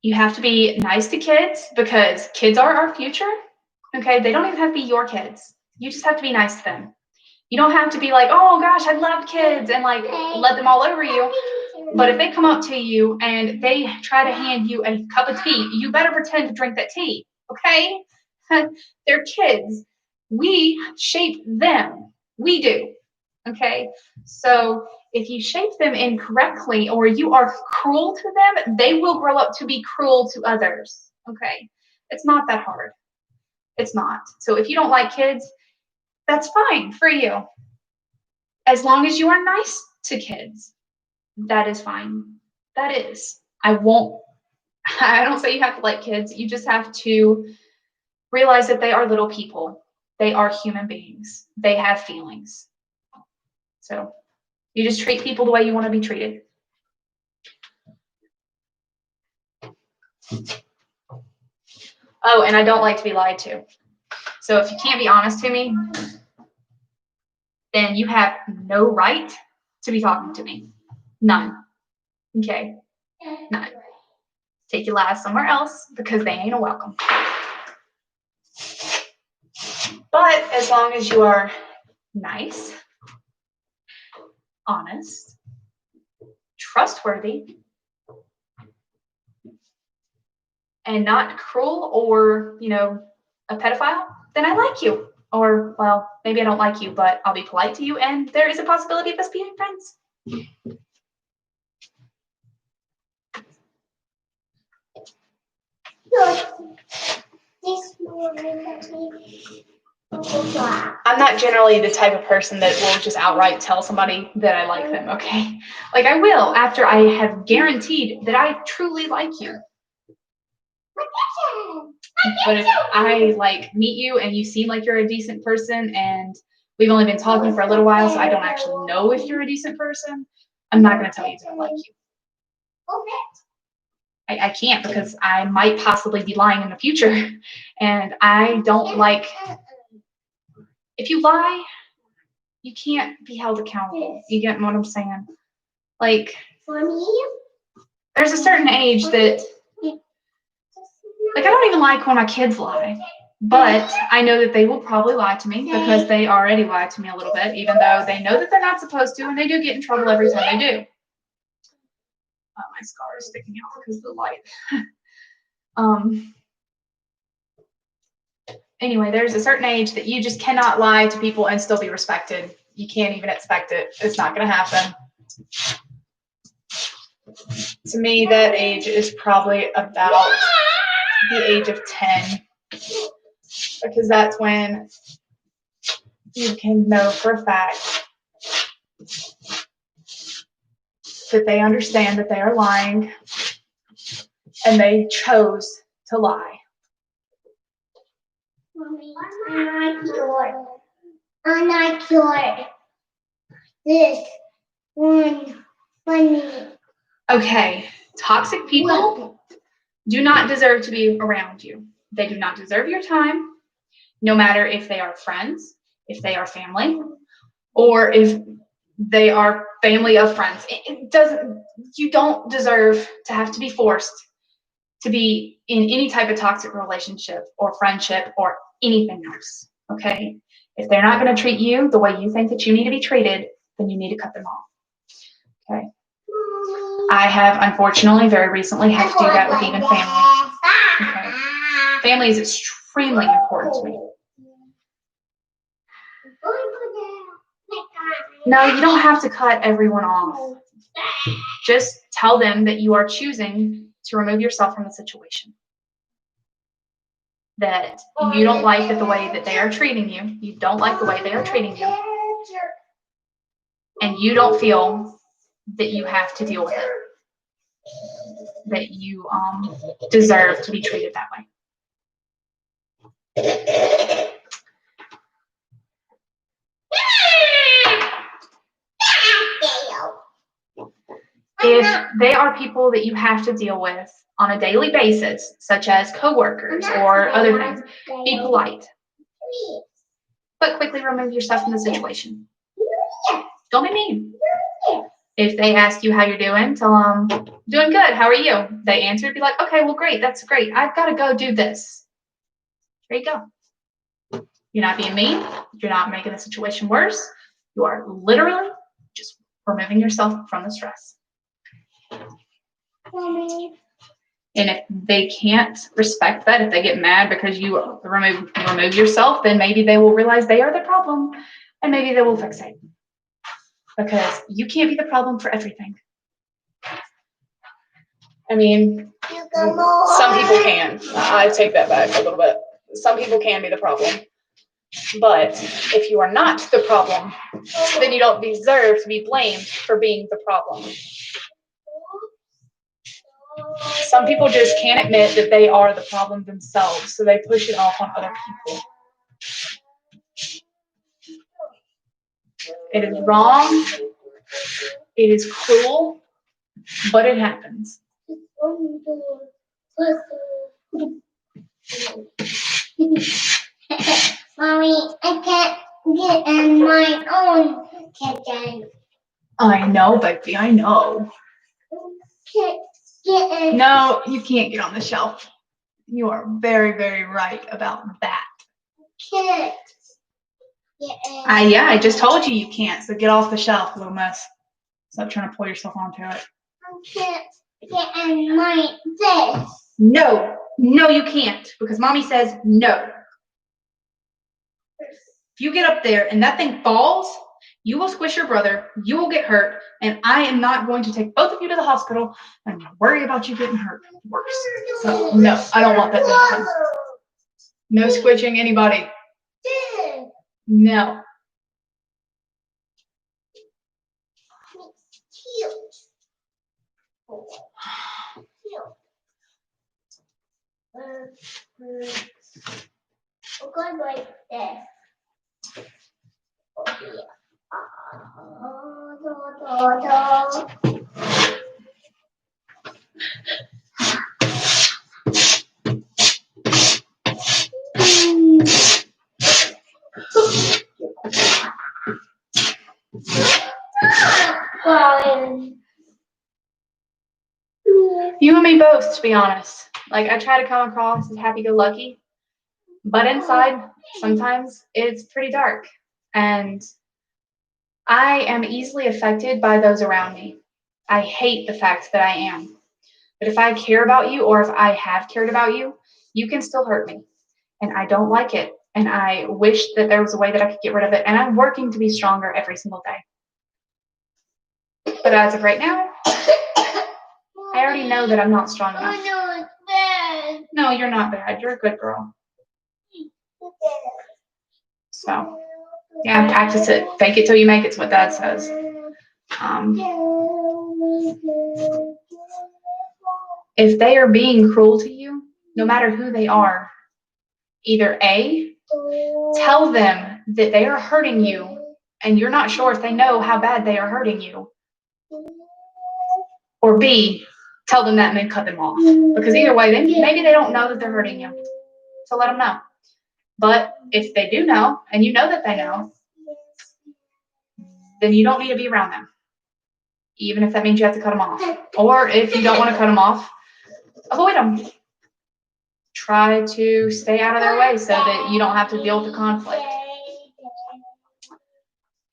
You have to be nice to kids because kids are our future, okay? They don't even have to be your kids. You just have to be nice to them. You don't have to be like, oh gosh, I love kids and like let them all over you. But if they come up to you and they try to hand you a cup of tea, you better pretend to drink that tea, okay? They're kids. We shape them. We do, okay? So if you shape them incorrectly or you are cruel to them, they will grow up to be cruel to others, okay? It's not that hard. It's not. So if you don't like kids, that's fine for you. As long as you are nice to kids, that is fine. That is. I don't say you have to like kids. You just have to realize that they are little people. They are human beings. They have feelings. So you just treat people the way you want to be treated. Oh, and I don't like to be lied to. So if you can't be honest to me, then you have no right to be talking to me. None. Okay? None. Take your lies somewhere else because they ain't a welcome. But as long as you are nice, honest, trustworthy, and not cruel or, a pedophile, then I like you. Or, well, maybe I don't like you, but I'll be polite to you, and there is a possibility of us being friends. I'm not generally the type of person that will just outright tell somebody that I like them, okay? Like I will after I have guaranteed that I truly like you. But if I meet you and you seem like you're a decent person and we've only been talking for a little while, so I don't actually know if you're a decent person, I'm not going to tell you that I like you. I can't because I might possibly be lying in the future. And I don't like, if you lie, you can't be held accountable. You get what I'm saying? Like, there's a certain age that, I don't even like when my kids lie. But I know that they will probably lie to me because they already lie to me a little bit, even though they know that they're not supposed to, and they do get in trouble every time they do. My scar is sticking out because of the light. Anyway, there's a certain age that you just cannot lie to people and still be respected. You can't even expect it. It's not going to happen. To me, that age is probably about the age of 10. Because that's when you can know for a fact that they understand that they are lying and they chose to lie.
Mommy, I'm not cured. I'm not cured. This one funny.
Okay, toxic people do not deserve to be around you. They do not deserve your time, no matter if they are friends, if they are family, or if they are family of friends. It doesn't. You don't deserve to have to be forced to be in any type of toxic relationship or friendship or anything else, okay? If they're not going to treat you the way you think that you need to be treated, then you need to cut them off, okay? I have, unfortunately, very recently had to do that with even family, okay? Family is extremely important to me. No, you don't have to cut everyone off. Just tell them that you are choosing to remove yourself from the situation. That you don't like it the way that they are treating you. You don't like the way they are treating you. And you don't feel that you have to deal with it. That you deserve to be treated that way. If they are people that you have to deal with, on a daily basis, such as coworkers or other things, be polite. But quickly remove yourself from the situation. Don't be mean. If they ask you how you're doing, tell them, doing good, how are you? They answer, be like, okay, well, great, that's great. I've got to go do this. There you go. You're not being mean. You're not making the situation worse. You are literally just removing yourself from the stress.
Mommy.
And if they can't respect that, if they get mad because you remove yourself, then maybe they will realize they are the problem and maybe they will fix it. Because you can't be the problem for everything. I mean, some people can. I take that back a little bit. Some people can be the problem. But if you are not the problem, then you don't deserve to be blamed for being the problem. Some people just can't admit that they are the problem themselves, so they push it off on other people. It is wrong. It is cruel, but it happens.
Mommy, I can't get in my own kitchen.
I know, baby, I know.
Can't get in.
No, you can't get on the shelf. You are very, very right about that.
Can't get in.
Yeah, I just told you can't, so get off the shelf, little mess. Stop trying to pull yourself onto it.
I can't get in my this.
No, you can't, because mommy says no. If you get up there and that thing falls, you will squish your brother, you will get hurt, and I am not going to take both of you to the hospital and worry about you getting hurt worse. So, no, I don't want that to happen. No squishing anybody. No.
We're going like this.
You and me both, to be honest. Like, I try to come across as happy-go-lucky, but inside, sometimes it's pretty dark. And I am easily affected by those around me. I hate the fact that I am. But if I care about you, or if I have cared about you, you can still hurt me. And I don't like it. And I wish that there was a way that I could get rid of it. And I'm working to be stronger every single day. But as of right now, I already know that I'm not strong enough.
I know it's bad.
No, you're not bad. You're a good girl. So, yeah, practice it. Fake it till you make it's what Dad says. If they are being cruel to you, no matter who they are, either A, tell them that they are hurting you and you're not sure if they know how bad they are hurting you. Or B, tell them that and then cut them off. Because either way, maybe they don't know that they're hurting you. So let them know. But if they do know, and you know that they know, then you don't need to be around them. Even if that means you have to cut them off. Or if you don't want to cut them off, avoid them. Try to stay out of their way so that you don't have to deal with the conflict.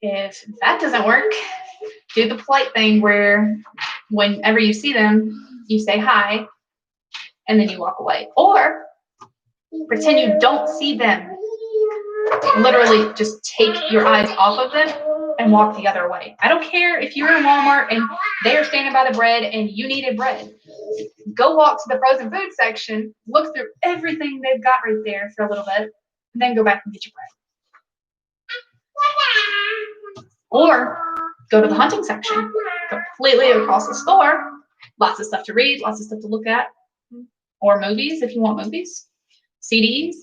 If that doesn't work, do the polite thing where whenever you see them, you say hi, and then you walk away. Or pretend you don't see them. Literally just take your eyes off of them and walk the other way. I don't care if you're in Walmart and they're standing by the bread and you needed bread. Go walk to the frozen food section, look through everything they've got right there for a little bit, and then go back and get your bread. Or go to the hunting section, completely across the store. Lots of stuff to read, lots of stuff to look at. Or movies, if you want movies. CDs.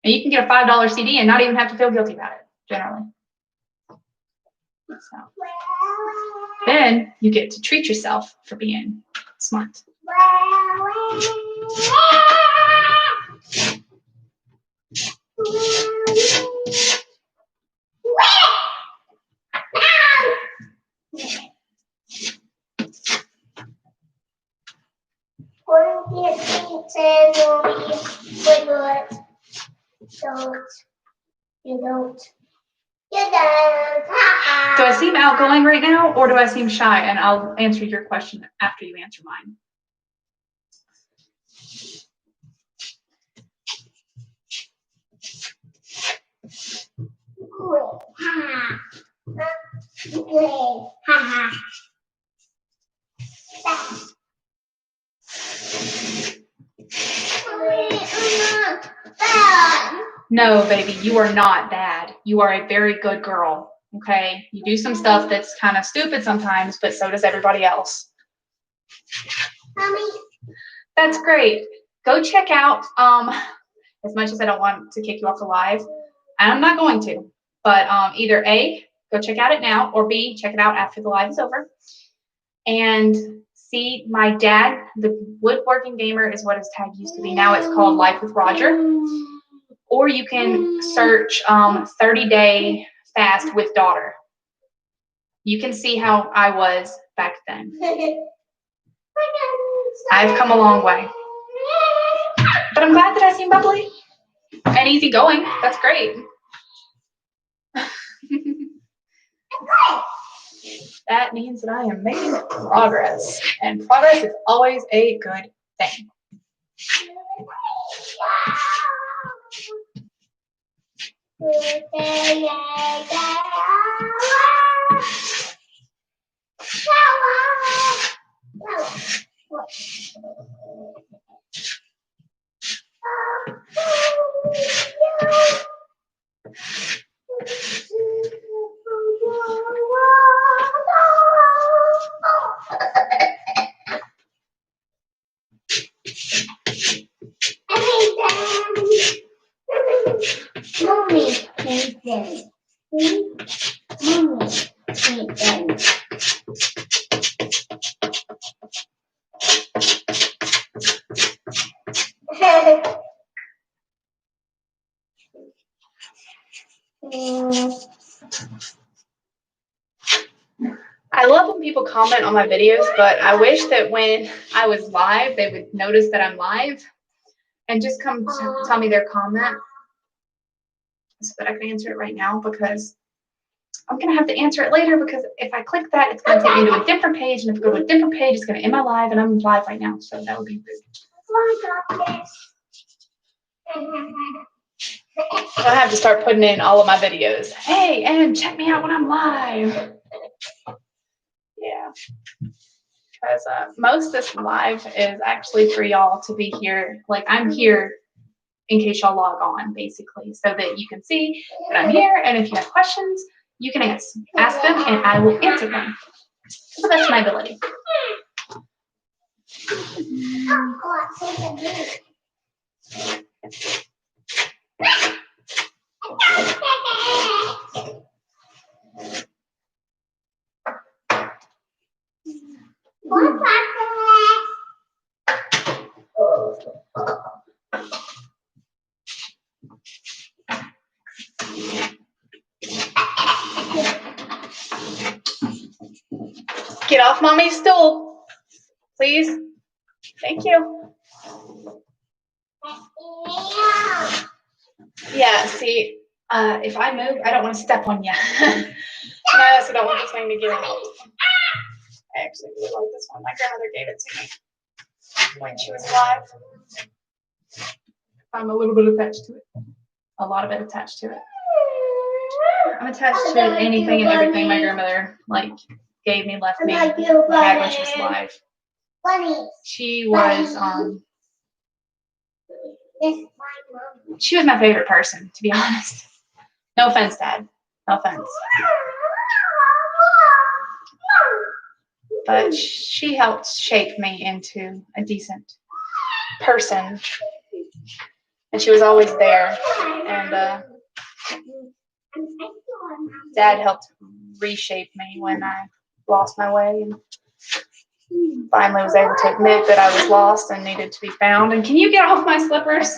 And you can get a $5 CD and not even have to feel guilty about it, generally. So then you get to treat yourself for being smart.
You don't.
Do I seem outgoing right now, or do I seem shy? And I'll answer your question after you answer mine. No, baby, you are not bad. You are a very good girl. Okay, you do some stuff that's kind of stupid sometimes, but so does everybody else.
Mommy.
That's great. Go check out, as much as I don't want to kick you off the live, and I'm not going to, but either A, go check out it now, or B, check it out after the live is over. And see my dad, the woodworking gamer is what his tag used to be. Now it's called Life with Roger. Or you can search 30-day fast with daughter. You can see how I was back then. I've come a long way. But I'm glad that I seem bubbly and easygoing. That's great. That means that I am making progress. And progress is always a good thing.
Mommy, take them. Mommy, take them.
I love when people comment on my videos, but I wish that when I was live, they would notice that I'm live and just come tell me their comment so that I can answer it right now, because I'm going to have to answer it later, because if I click that, it's going to take me to a different page, and if I go to a different page, it's going to end my live, and I'm live right now, so that would be rude. So I have to start putting in all of my videos. Hey, and check me out when I'm live. Yeah. Because most of this live is actually for y'all to be here. Like, I'm here in case y'all log on, basically, so that you can see that I'm here, and if you have questions, you can ask them, and I will answer them to the best of my ability. Get off mommy's stool, please. Thank you. Yeah, see, if I move, I don't want to step on you. And I also don't want this thing to get out. I actually really like this one. My grandmother gave it to me when she was alive. I'm a little bit attached to it. A lot of it attached to it. I'm attached to anything and everything my grandmother gave me, left me, had when she was alive. She was she was my favorite person, to be honest. No offense, Dad. No offense. But she helped shape me into a decent person. And she was always there. And Dad helped reshape me when I lost my way. And finally was able to admit that I was lost and needed to be found. And can you get off my slippers?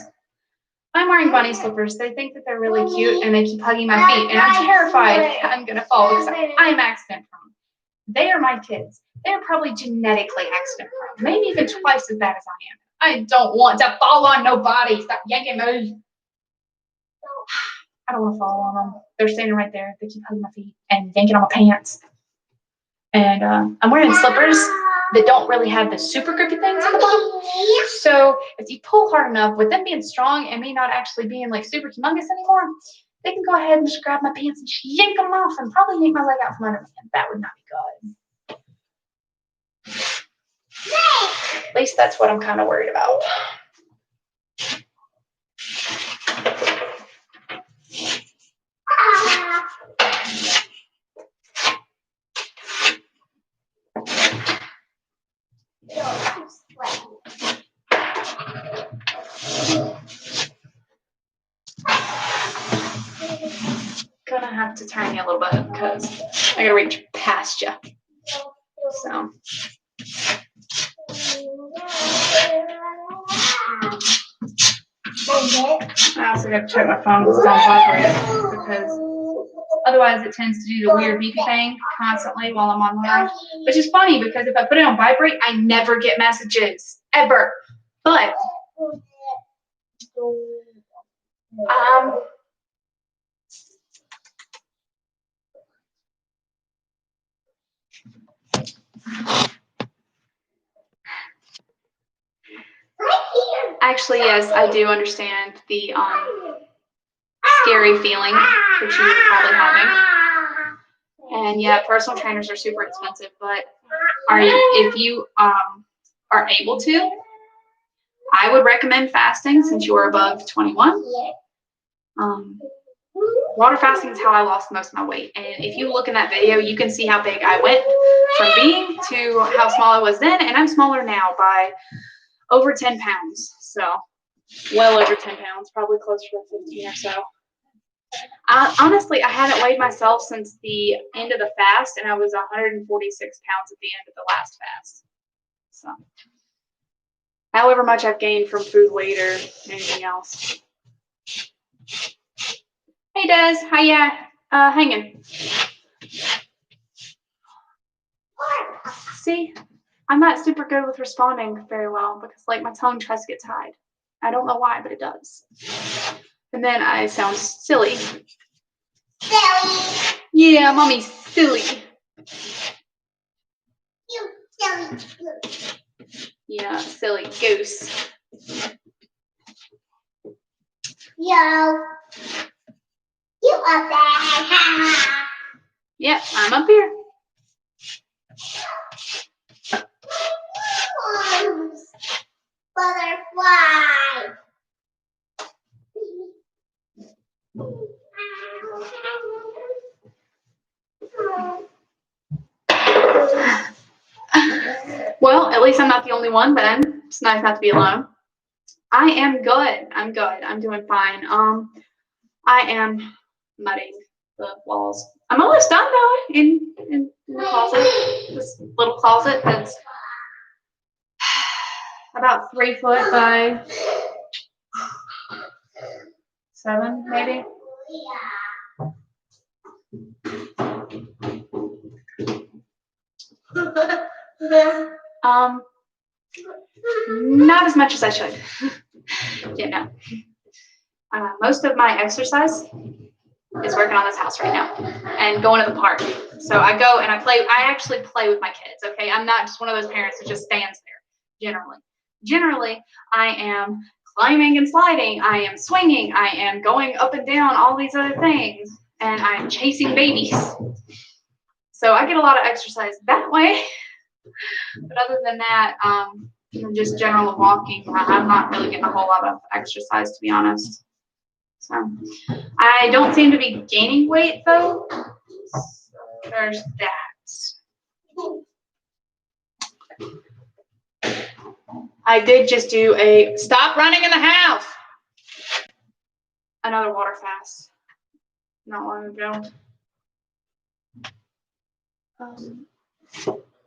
I'm wearing bunny slippers. They think that they're really cute and they keep hugging my feet. And I'm terrified I'm going to fall because I'm accident prone. They are my kids. They're probably genetically accident prone. Maybe even twice as bad as I am. I don't want to fall on nobody. Stop yanking me. I don't want to fall on them. They're standing right there. They keep hugging my feet and yanking on my pants. And I'm wearing slippers that don't really have the super grippy things on the bottom. So if you pull hard enough, with them being strong and me not actually being like super humongous anymore, they can go ahead and just grab my pants and yank them off and probably yank my leg out from under me. And that would not be good. At least that's what I'm kind of worried about. Gonna have to turn you a little bit because I gotta reach past you. So. I also got to check my phone because it's on vibrate because otherwise it tends to do the weird beepy thing constantly while I'm online. Which is funny because if I put it on vibrate, I never get messages ever. But actually, yes, I do understand the scary feeling that you're probably having. And yeah, personal trainers are super expensive, but if you are able to, I would recommend fasting since you are above 21. Water fasting is how I lost most of my weight. And if you look in that video, you can see how big I went from being to how small I was then. And I'm smaller now by over 10 pounds. So well over 10 pounds, probably closer to 15 or so. Honestly, I hadn't weighed myself since the end of the fast, and I was 146 pounds at the end of the last fast. So, however much I've gained from food weight or anything else. Hey, Des, how ya hanging? See, I'm not super good with responding very well because, like, my tongue tries to get tied. I don't know why, but it does. And then I sound silly. Silly. Yeah, mommy's silly. You silly goose. Yeah, silly goose. Yo. You up there. Yep, I'm up here. Butterfly. Well, at least I'm not the only one then. It's nice not to be alone. I am good. I'm good. I'm doing fine. I am mudding the walls. I'm almost done though in the closet. This little closet that's about 3 foot by 7, maybe. Not as much as I should. Yeah, no. Most of my exercise is working on this house right now and going to the park. So I go and I play. I actually play with my kids. Okay, I'm not just one of those parents that just stands there. Generally, I am climbing and sliding. I am swinging. I am going up and down all these other things, and I'm chasing babies. So I get a lot of exercise that way. But other than that, just general walking, I'm not really getting a whole lot of exercise, to be honest. So I don't seem to be gaining weight though. So there's that. I did just do a stop running in the house. Another water fast. Not long ago.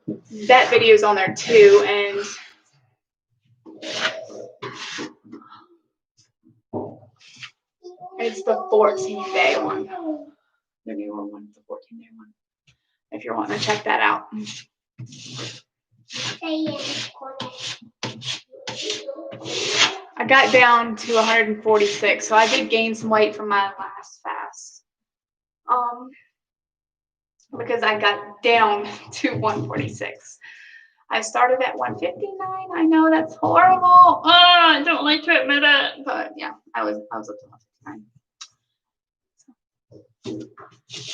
that video is on there too, and it's the 14-day one. The newer one, the 14-day one. If you're wanting to check that out. I got down to 146, so I did gain some weight from my last fast. Because I got down to 146. I started at 159. I know that's horrible. I don't like to admit it, but yeah, I was up to 159.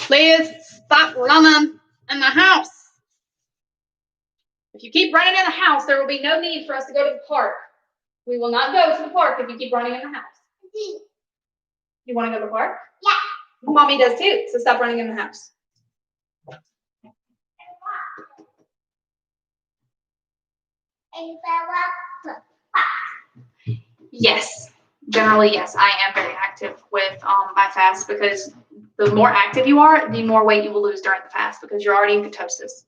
Please stop running in the house. If you keep running in the house, there will be no need for us to go to the park. We will not go to the park if you keep running in the house. You want to go to the park? Yeah. Mommy does too, so stop running in the house. Yes, generally yes, I am very active with my fast, because the more active you are, the more weight you will lose during the fast, because you're already in ketosis.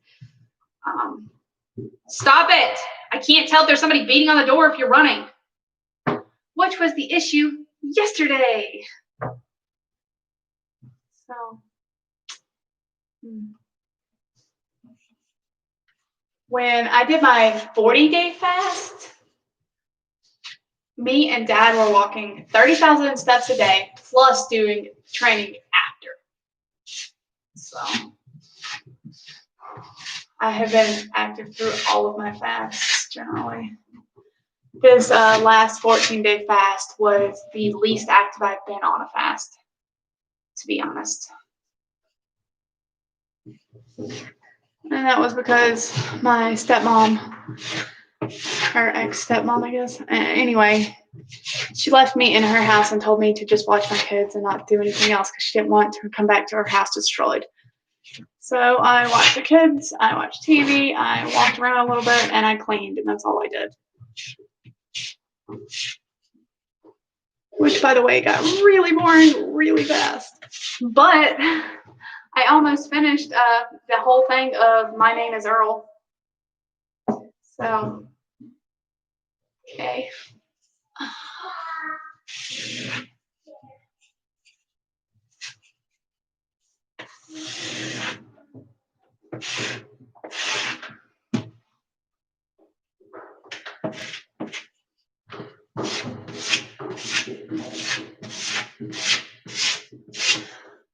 Stop it! I can't tell if there's somebody beating on the door if you're running. Which was the issue yesterday. So, when I did my 40-day fast, me and Dad were walking 30,000 steps a day, plus doing training after. So, I have been active through all of my fasts, generally. This last 14-day fast was the least active I've been on a fast, to be honest. And that was because my stepmom, her ex-stepmom, I guess. Anyway, she left me in her house and told me to just watch my kids and not do anything else, because she didn't want to come back to her house destroyed. So I watched the kids, I watched TV, I walked around a little bit, and I cleaned, and that's all I did. Which, by the way, got really boring really fast. But I almost finished the whole thing of My Name is Earl. So, okay.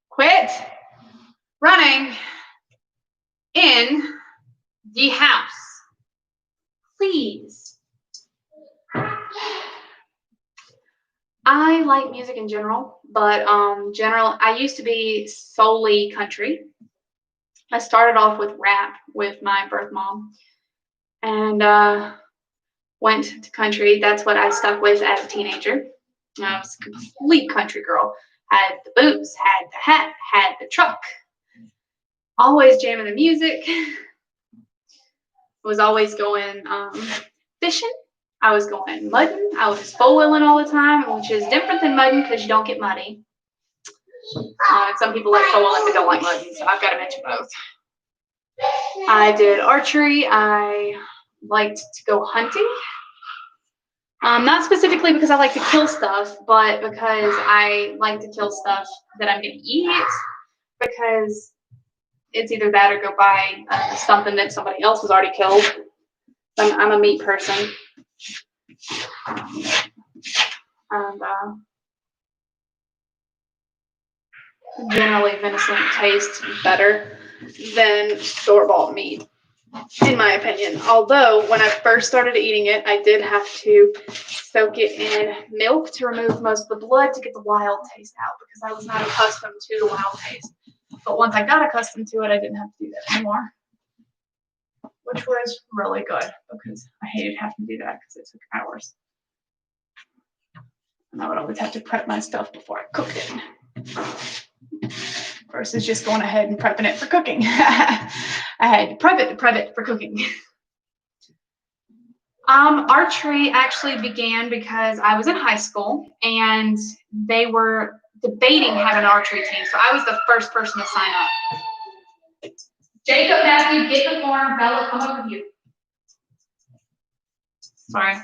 Quit running in the house, please. I like music in general, but I used to be solely country. I started off with rap with my birth mom, and went to country. That's what I stuck with as a teenager. I was a complete country girl. Had the boots, had the hat, had the truck. Always jamming the music. Was always going fishing. I was going mudding. I was four-wheeling all the time, which is different than mudding because you don't get muddy. Some people like four-wheeling but don't like mudding, so I've got to mention both. I did archery. I liked to go hunting. Not specifically because I like to kill stuff, but because I like to kill stuff that I'm going to eat, because it's either that or go buy something that somebody else has already killed. I'm a meat person. And generally venison tastes better than store-bought meat, in my opinion. Although when I first started eating it, I did have to soak it in milk to remove most of the blood to get the wild taste out, because I was not accustomed to the wild taste. But once I got accustomed to it, I didn't have to do that anymore, which was really good, because I hated having to do that because it took hours. And I would always have to prep my stuff before I cooked it, versus just going ahead and prepping it for cooking. I had to prep it for cooking. Archery actually began because I was in high school and they were debating having an archery team. So I was the first person to sign up. Jacob, Matthew, get in the corner. Bella, come over here. Sorry.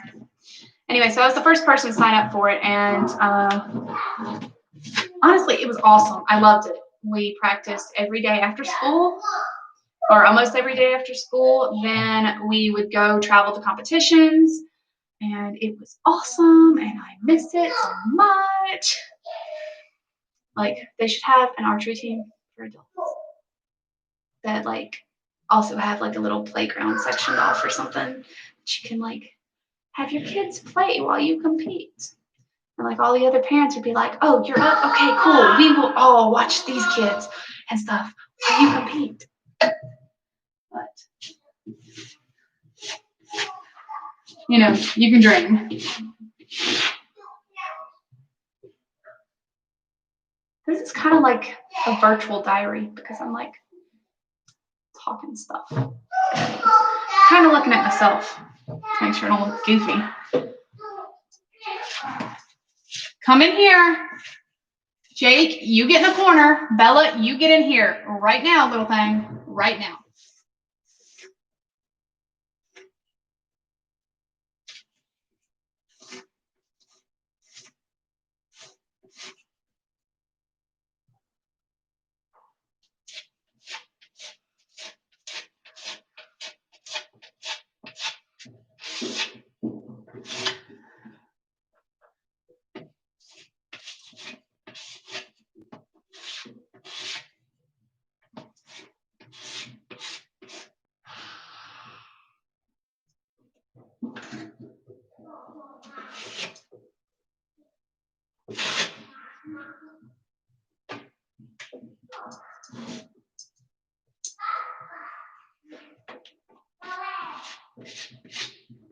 Anyway, so I was the first person to sign up for it, and honestly, it was awesome. I loved it. We practiced every day after school, or almost every day after school. Then we would go travel to competitions, and it was awesome, and I missed it so much. Like, they should have an archery team for adults that, like, also have, like, a little playground sectioned off or something that you can, like, have your kids play while you compete. And, like, all the other parents would be like, oh, you're up? Okay, cool. We will all watch these kids and stuff while you compete. But, you know, you can dream. This is kind of like a virtual diary because I'm, like, talking stuff. Kind of looking at myself to make sure I don't look goofy. Come in here. Jake, you get in the corner. Bella, you get in here right now, little thing. Right now.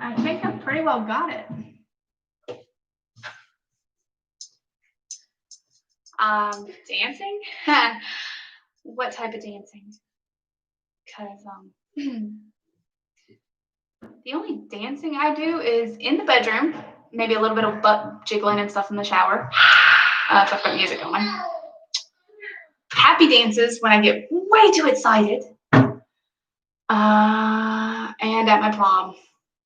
I think I pretty well got it. Dancing? What type of dancing? Because the only dancing I do is in the bedroom, maybe a little bit of butt jiggling and stuff in the shower. If I've got music going. Happy dances when I get way too excited. And at my prom,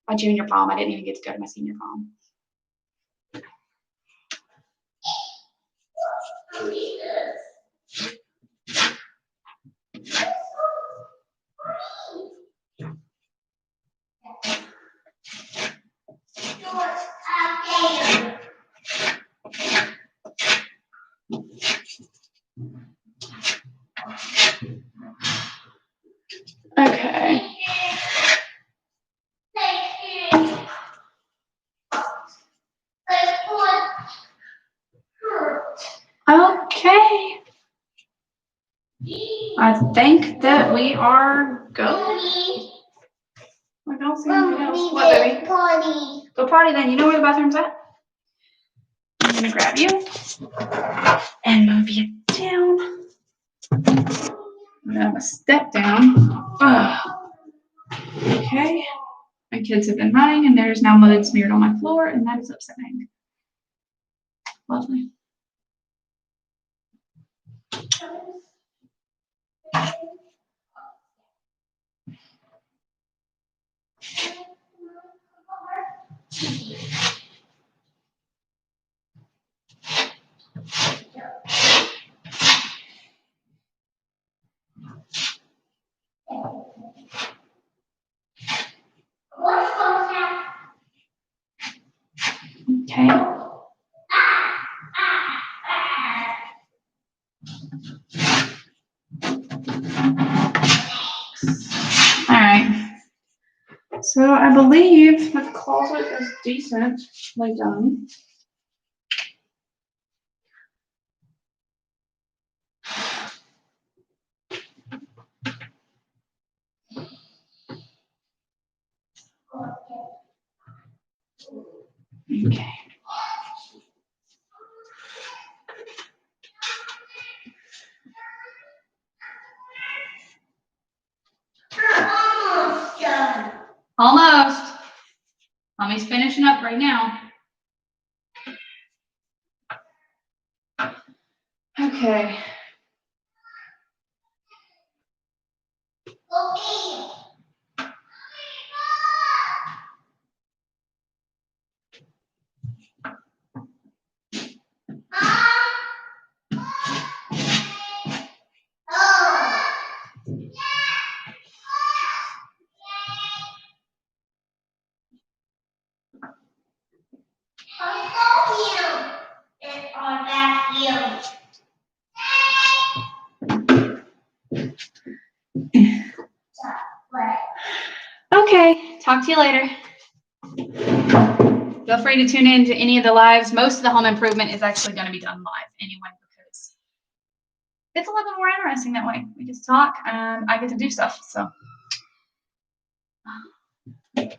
my junior prom. I didn't even get to go to my senior prom. Okay. Okay. I think that we are good. I don't see anything else. What, baby?
Potty.
Go potty then. You know where the bathroom's at? I'm gonna grab you and move you down. I'm gonna step down. Okay. My kids have been running and there's now mud smeared on my floor and that is upsetting. Lovely. Okay. All right. So I believe the closet is decently done. Okay.
Almost done.
Almost. Mommy's finishing up right now. Okay. Okay, talk to you later. Feel free to tune in to any of the lives. Most of the home improvement is actually going to be done live anyway, because it's a little bit more interesting that way. We just talk and I get to do stuff. So. All right.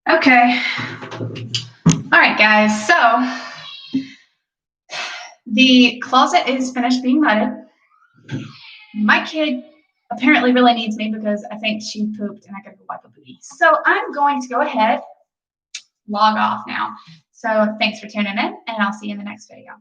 Okay. All right, guys. So the closet is finished being mudded. My kid apparently really needs me because I think she pooped and I gotta go wipe a booty. So I'm going to go ahead, log off now. So thanks for tuning in, and I'll see you in the next video.